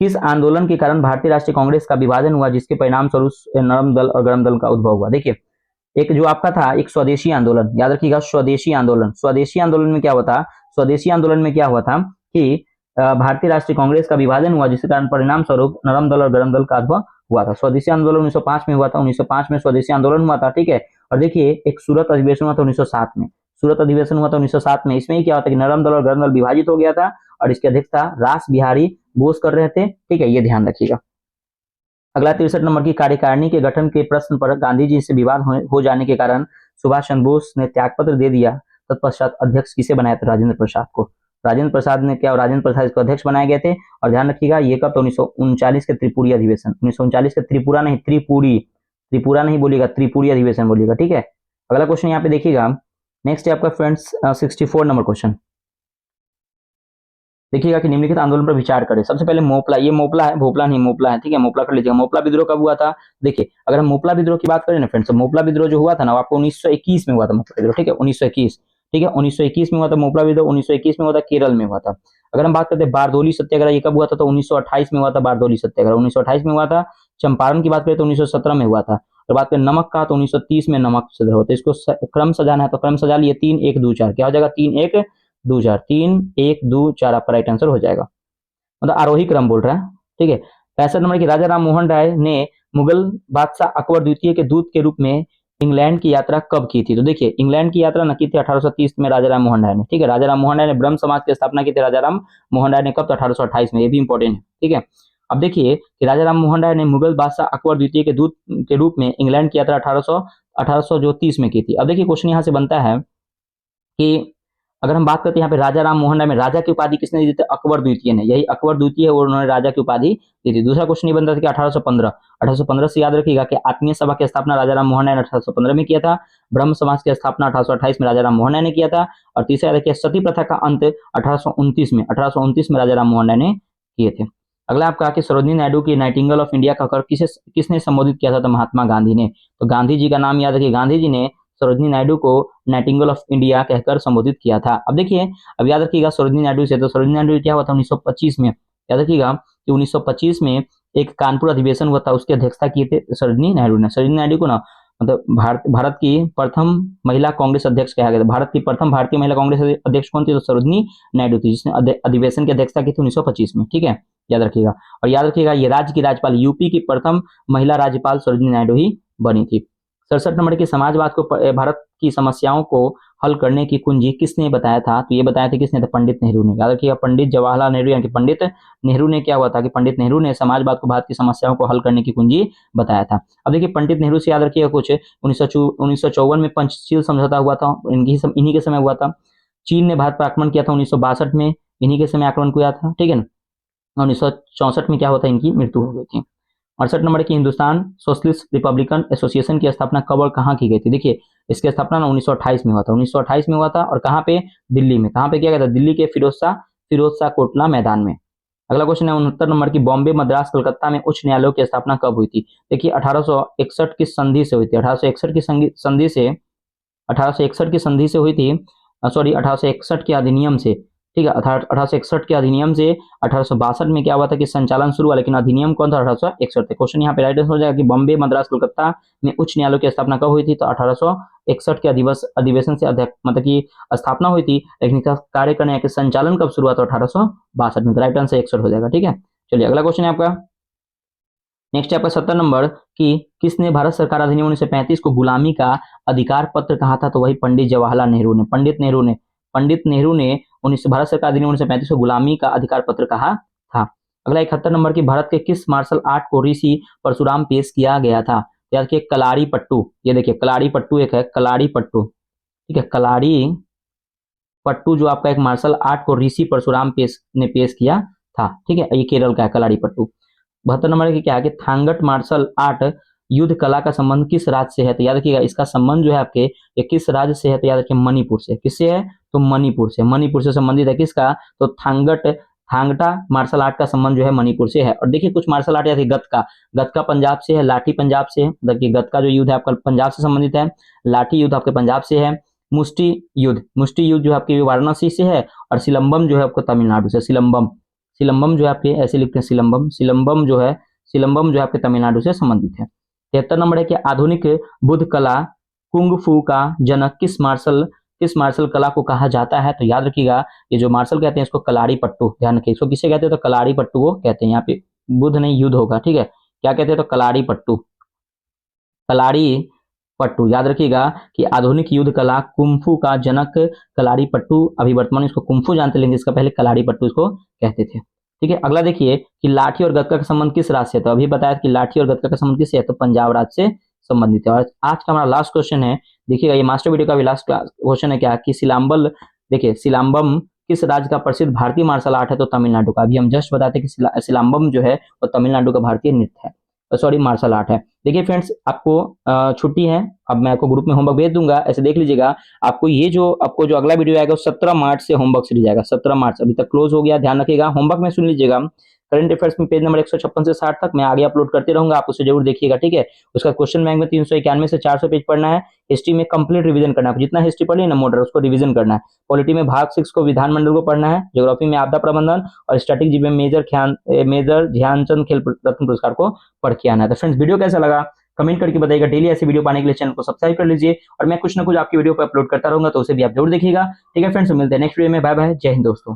किस आंदोलन के कारण भारतीय राष्ट्रीय कांग्रेस का विभाजन हुआ, जिसके परिणाम स्वरूप नरम दल और गरम दल का उद्भव हुआ? देखिए एक जो आपका था एक स्वदेशी आंदोलन, याद रखिएगा स्वदेशी आंदोलन। स्वदेशी आंदोलन में क्या हुआ था? स्वदेशी आंदोलन में क्या हुआ था कि भारतीय राष्ट्रीय कांग्रेस का विभाजन हुआ, जिसके कारण परिणाम स्वरूप नरम दल और गरम दल का उद्भव हुआ था। स्वदेशी आंदोलन 1905 में हुआ था, 1905 में स्वदेशी आंदोलन हुआ था। ठीक है, और देखिए एक सूरत अधिवेशन हुआ था 1907 में, सूरत अधिवेशन हुआ था 1907 में। इसमें क्या होता है कि नरम दल और गरम दल विभाजित हो गया था और इसकी अध्यक्षता रास बिहारी बोस कर रहे थे। ठीक है, ये ध्यान रखिएगा। अगला 63 नंबर की कार्यकारिणी के गठन के प्रश्न पर गांधी जी से विवाद हो जाने के कारण सुभाष चंद्र बोस ने त्यागपत्र दे दिया, तत्पश्चात अध्यक्ष किसे बनाया था? राजेंद्र प्रसाद को। राजेंद्र प्रसाद ने क्या, राजेंद्र प्रसाद इसको अध्यक्ष बनाए गए थे। और ध्यान रखिएगा ये कब? तो 1939 के त्रिपुरी अधिवेशन, 1939 के त्रिपुरा नहीं, त्रिपुरी, त्रिपुरा नहीं बोलिएगा, त्रिपुरी अधिवेशन बोलिएगा। ठीक है, अगला क्वेश्चन यहाँ पे देखिएगा, नेक्स्ट है आपका फ्रेंड्स 64 नंबर क्वेश्चन। देखिएगा कि निम्नलिखित आंदोलन पर विचार करें। सबसे पहले मोपला, ये मोपला है, भोपला नहीं, मोपला है। ठीक है, मोपला कर लीजिएगा। मोपला विद्रोह कब हुआ था? देखिए अगर हम मोपला विद्रोह की बात करें ना फ्रेंड्स, तो मोपला विद्रोह जो हुआ था ना, आपको 1921 में हुआ था मोपला विद्रोह। ठीक है, 1921। ठीक है, 1921 में हुआ था मोपला विद्रोह, 1921 में हुआ था, केरल में हुआ था। अगर हम बात करते हैं बारदोली सत्याग्रह, ये कब हुआ था? तो 1928 में हुआ था बारदोली सत्याग्रह, 1928 में हुआ था। चंपारण की बात करें तो 1917 में हुआ था। और बात करें नमक का, तो 1930 में नमक सत्याग्रह होता है। इसको क्रम सजाना है तो क्रम सजा लिए, 3, 1, 2, 4, क्या हो जाएगा? 3, 1, 2, 4, 3, 1, 2, 4 आपका राइट आंसर हो जाएगा, मतलब आरोही क्रम बोल रहा है। ठीक है, 65 नंबर की राजा राम मोहन राय ने मुगल बादशाह अकबर द्वितीय के दूत के रूप में इंग्लैंड की यात्रा कब की थी? तो देखिए इंग्लैंड की यात्रा न की थी 1830 में राजा राम मोहन राय ने। ठीक है, राजा राम मोहन राय ने ब्रह्म समाज की स्थापना की थी, राजा राम मोहन राय ने कब? तो 1828 में, ये भी इंपॉर्टेंट है। ठीक है, अब देखिए कि राजा राम मोहन राय ने मुगल बादशाह अकबर द्वितीय के दूत के रूप में इंग्लैंड की यात्रा 1830 में की थी। अब देखिए क्वेश्चन यहाँ से बनता है कि अगर हम बात करते हैं यहाँ पे राजा राम मोहन राय में राजा की उपाधि किसने दी थी? अकबर द्वितीय ने, यही अकबर द्वितीय है और उन्होंने राजा की उपाधि दी थी। दूसरा क्वेश्चन ये बनता था कि 1815 से याद रखिएगा कि आत्मीय सभा की स्थापना राजा राम मोहन राय ने 1815 में किया था। ब्रह्म समाज की स्थापना 1828 में राजा राम मोहन राय ने किया था। और तीसरा याद रखिए सती प्रथा का अंत 1829 में राजा राम मोहन राय ने किए थे। अगला आपका कि सरोजिनी नायडू की नाइटिंगेल ऑफ इंडिया का कर किसने संबोधित किया था? तो महात्मा गांधी ने। तो गांधी जी का नाम याद रखिए, गांधी जी ने सरोजिनी नायडू को नाइटिंगेल ऑफ इंडिया कहकर संबोधित किया था। अब देखिए, अब याद रखिएगा सरोजिनी नायडू से, तो सरोजिनी नायडू क्या हुआ था 1925 में, याद रखिएगा कि 1925 में एक कानपुर अधिवेशन हुआ था, उसकी अध्यक्षता की थी सरोजिनी नायडू ने। सरोजिनी नायडू को ना मतलब भारत की प्रथम महिला कांग्रेस अध्यक्ष कहा गया था। भारत की प्रथम भारतीय महिला कांग्रेस अध्यक्ष कौन थी? तो सरोजिनी नायडू थी, जिसने अधिवेशन की अध्यक्षता की थी 1925 में। ठीक है, याद रखिएगा। और याद रखिएगा ये राज्य की राज्यपाल, यूपी की प्रथम महिला राज्यपाल सरोजिनी नायडू ही बनी थी। 67 नंबर की समाजवाद को भारत की समस्याओं को हल करने की कुंजी किसने बताया था? तो ये बताया था किसने? तो पंडित नेहरू ने। याद रखिएगा पंडित जवाहरलाल नेहरू, यानी कि पंडित नेहरू ने क्या हुआ था कि पंडित नेहरू ने समाजवाद को भारत की समस्याओं को हल करने की कुंजी बताया था। अब देखिए पंडित नेहरू से याद रखिएगा कुछ 1954 में पंचशील समझौता हुआ था, इन्हीं के समय हुआ था। चीन ने भारत पर आक्रमण किया था 1962 में, इन्हीं के समय आक्रमण किया था। ठीक है ना, 1964 में क्या होता है, इनकी मृत्यु हो गई थी। 68 नंबर की हिंदुस्तान सोशलिस्ट रिपब्लिकन एसोसिएशन की स्थापना कब और कहाँ की गई थी? देखिए इसकी स्थापना 1928 में हुआ था, 1928 में हुआ था। और कहाँ पे? दिल्ली में। कहाँ पे किया गया था? दिल्ली के फिरोज शाह कोटला मैदान में। अगला क्वेश्चन है 69 नंबर की, बॉम्बे मद्रास कलकत्ता में उच्च न्यायालयों की स्थापना कब हुई थी? देखिए 1861 की संधि से हुई थी। 1861 की संधि से 1861 की संधि से हुई थी, सॉरी 1861 के अधिनियम से। ठीक है, 1861 के अधिनियम से 1862 में क्या हुआ था कि संचालन शुरू हुआ, लेकिन अधिनियम कौन था? 1861 थे। क्वेश्चन यहाँ पे राइट आंसर हो जाएगा कि बॉम्बे मद्रास कलकत्ता में उच्च न्यायालय की स्थापना कब हुई थी? तो 1861 के अधिवेशन से मतलब की स्थापना हुई थी, लेकिन इसका कार्य करने या संचालन कब शुरू हुआ? तो 1862 में। राइट आंसर 61 हो जाएगा। ठीक है, चलिए अगला क्वेश्चन है आपका, नेक्स्ट है आपका 70 नंबर कि किसने भारत सरकार अधिनियम 1935 को गुलामी का अधिकार पत्र कहा था? तो वही पंडित जवाहरलाल नेहरू ने। पंडित नेहरू ने भारत सरकार अधिनियम 1935 को गुलामी का अधिकार पत्र कहा था। अगला 71 नंबर की, भारत के किस मार्शल आर्ट को ऋषि परशुराम पेश किया गया था? याद रखिए कलारी पट्टू। ये देखिए कलारी पट्टू एक है, कलारी पट्टू। ठीक है, कलारी पट्टू जो आपका एक मार्शल आर्ट को ऋषि परशुराम ने पेश किया था। ठीक है, ये केरल का है कलारी पट्टू। 72 नंबर की क्या है कि थांगट मार्शल आर्ट युद्ध कला का संबंध किस राज्य से है? तो याद रखिएगा इसका संबंध जो है आपके ये किस राज्य से है? तो याद रखिए मणिपुर से। किससे है? तो मणिपुर से संबंधित है। किसका? तो थांगटा मार्शल आर्ट का संबंध जो है मणिपुर से है। और देखिए कुछ मार्शल आर्ट जैसे गतका पंजाब से है, लाठी पंजाब से है। देखिए गतका जो युद्ध है आपका पंजाब से संबंधित है, लाठी युद्ध आपके पंजाब से है, मुष्टि युद्ध जो आपके वाराणसी से है, और सिलंबम जो है आपको तमिलनाडु से। सिलंबम जो है आपके ऐसे लिखते हैं, सिलंबम जो है आपके तमिलनाडु से संबंधित है। 73 नंबर है कि आधुनिक बुद्ध कला कुंग फू का जनक किस मार्शल कला को कहा जाता है? तो याद रखिएगा ये जो मार्शल कहते हैं इसको कलारी पट्टू। ध्यान रखिए इसको किसे कहते हैं? तो कलारी पट्टू को कहते हैं। यहाँ पे बुद्ध नहीं युद्ध होगा। ठीक है, क्या कहते हैं? तो कलारी पट्टू। याद रखिएगा कि आधुनिक युद्ध कला कुंफू का जनक कलारी पट्टू। अभी वर्तमान इसको कुंफू जानते, लेकिन इसका पहले कलारी पट्टू इसको कहते थे। ठीक है, अगला देखिए कि लाठी और गतका का संबंध किस राज्य से है? तो अभी बताया कि लाठी और गतका का संबंध किससे है? तो पंजाब राज्य से संबंधित है। और आज का हमारा लास्ट क्वेश्चन है, देखिएगा ये मास्टर वीडियो का भी लास्ट क्वेश्चन है क्या कि सिलाम्बम किस राज्य का प्रसिद्ध भारतीय मार्शल आर्ट है? तो तमिलनाडु का। अभी हम जस्ट बताते हैं कि सिलाम्बम जो है वो तमिलनाडु का भारतीय नृत्य है, सॉरी मार्शल आर्ट है। देखिए फ्रेंड्स आपको छुट्टी है, अब मैं आपको ग्रुप में होमवर्क भेज दूंगा, ऐसे देख लीजिएगा। आपको जो अगला वीडियो आएगा वो 17 मार्च से होमवर्क सीरीज आएगा। 17 मार्च अभी तक क्लोज हो गया, ध्यान रखिएगा। होमवर्क में सुन लीजिएगा, करंट अफेयर्स में पेज नंबर 156 से 60 तक मैं आगे अपलोड करते रहूंगा, आप उसे जरूर देखिएगा। ठीक है, उसका क्वेश्चन बैंक में 391 से 400 पेज पढ़ना है। हिस्ट्री में कंप्लीट रिवीजन करना है, जितना हिस्ट्री पढ़ी ना मॉडल उसको रिवीजन करना है। पॉलिटी में भाग 6 को विधानमंडल को पढ़ना है। ज्योग्राफी में आपदा प्रबंधन और स्टैटिक जीके में मेजर ध्यानचंद खेल रत्न पुरस्कार को पढ़ के आना है। तो फ्रेंड्स वीडियो कैसा लगा कमेंट करके बताइएगा। डेली ऐसी वीडियो पाने के लिए चैनल को सब्सक्राइब कर लीजिए, और मैं कुछ ना कुछ आपकी वीडियो पर अपलोड करता रहूंगा, तो उसे भी आप जरूर देखिएगा। ठीक है फ्रेंड्स, मिलते हैं नेक्स्ट वीडियो में। बाय बाय, जय हिंद दोस्तों।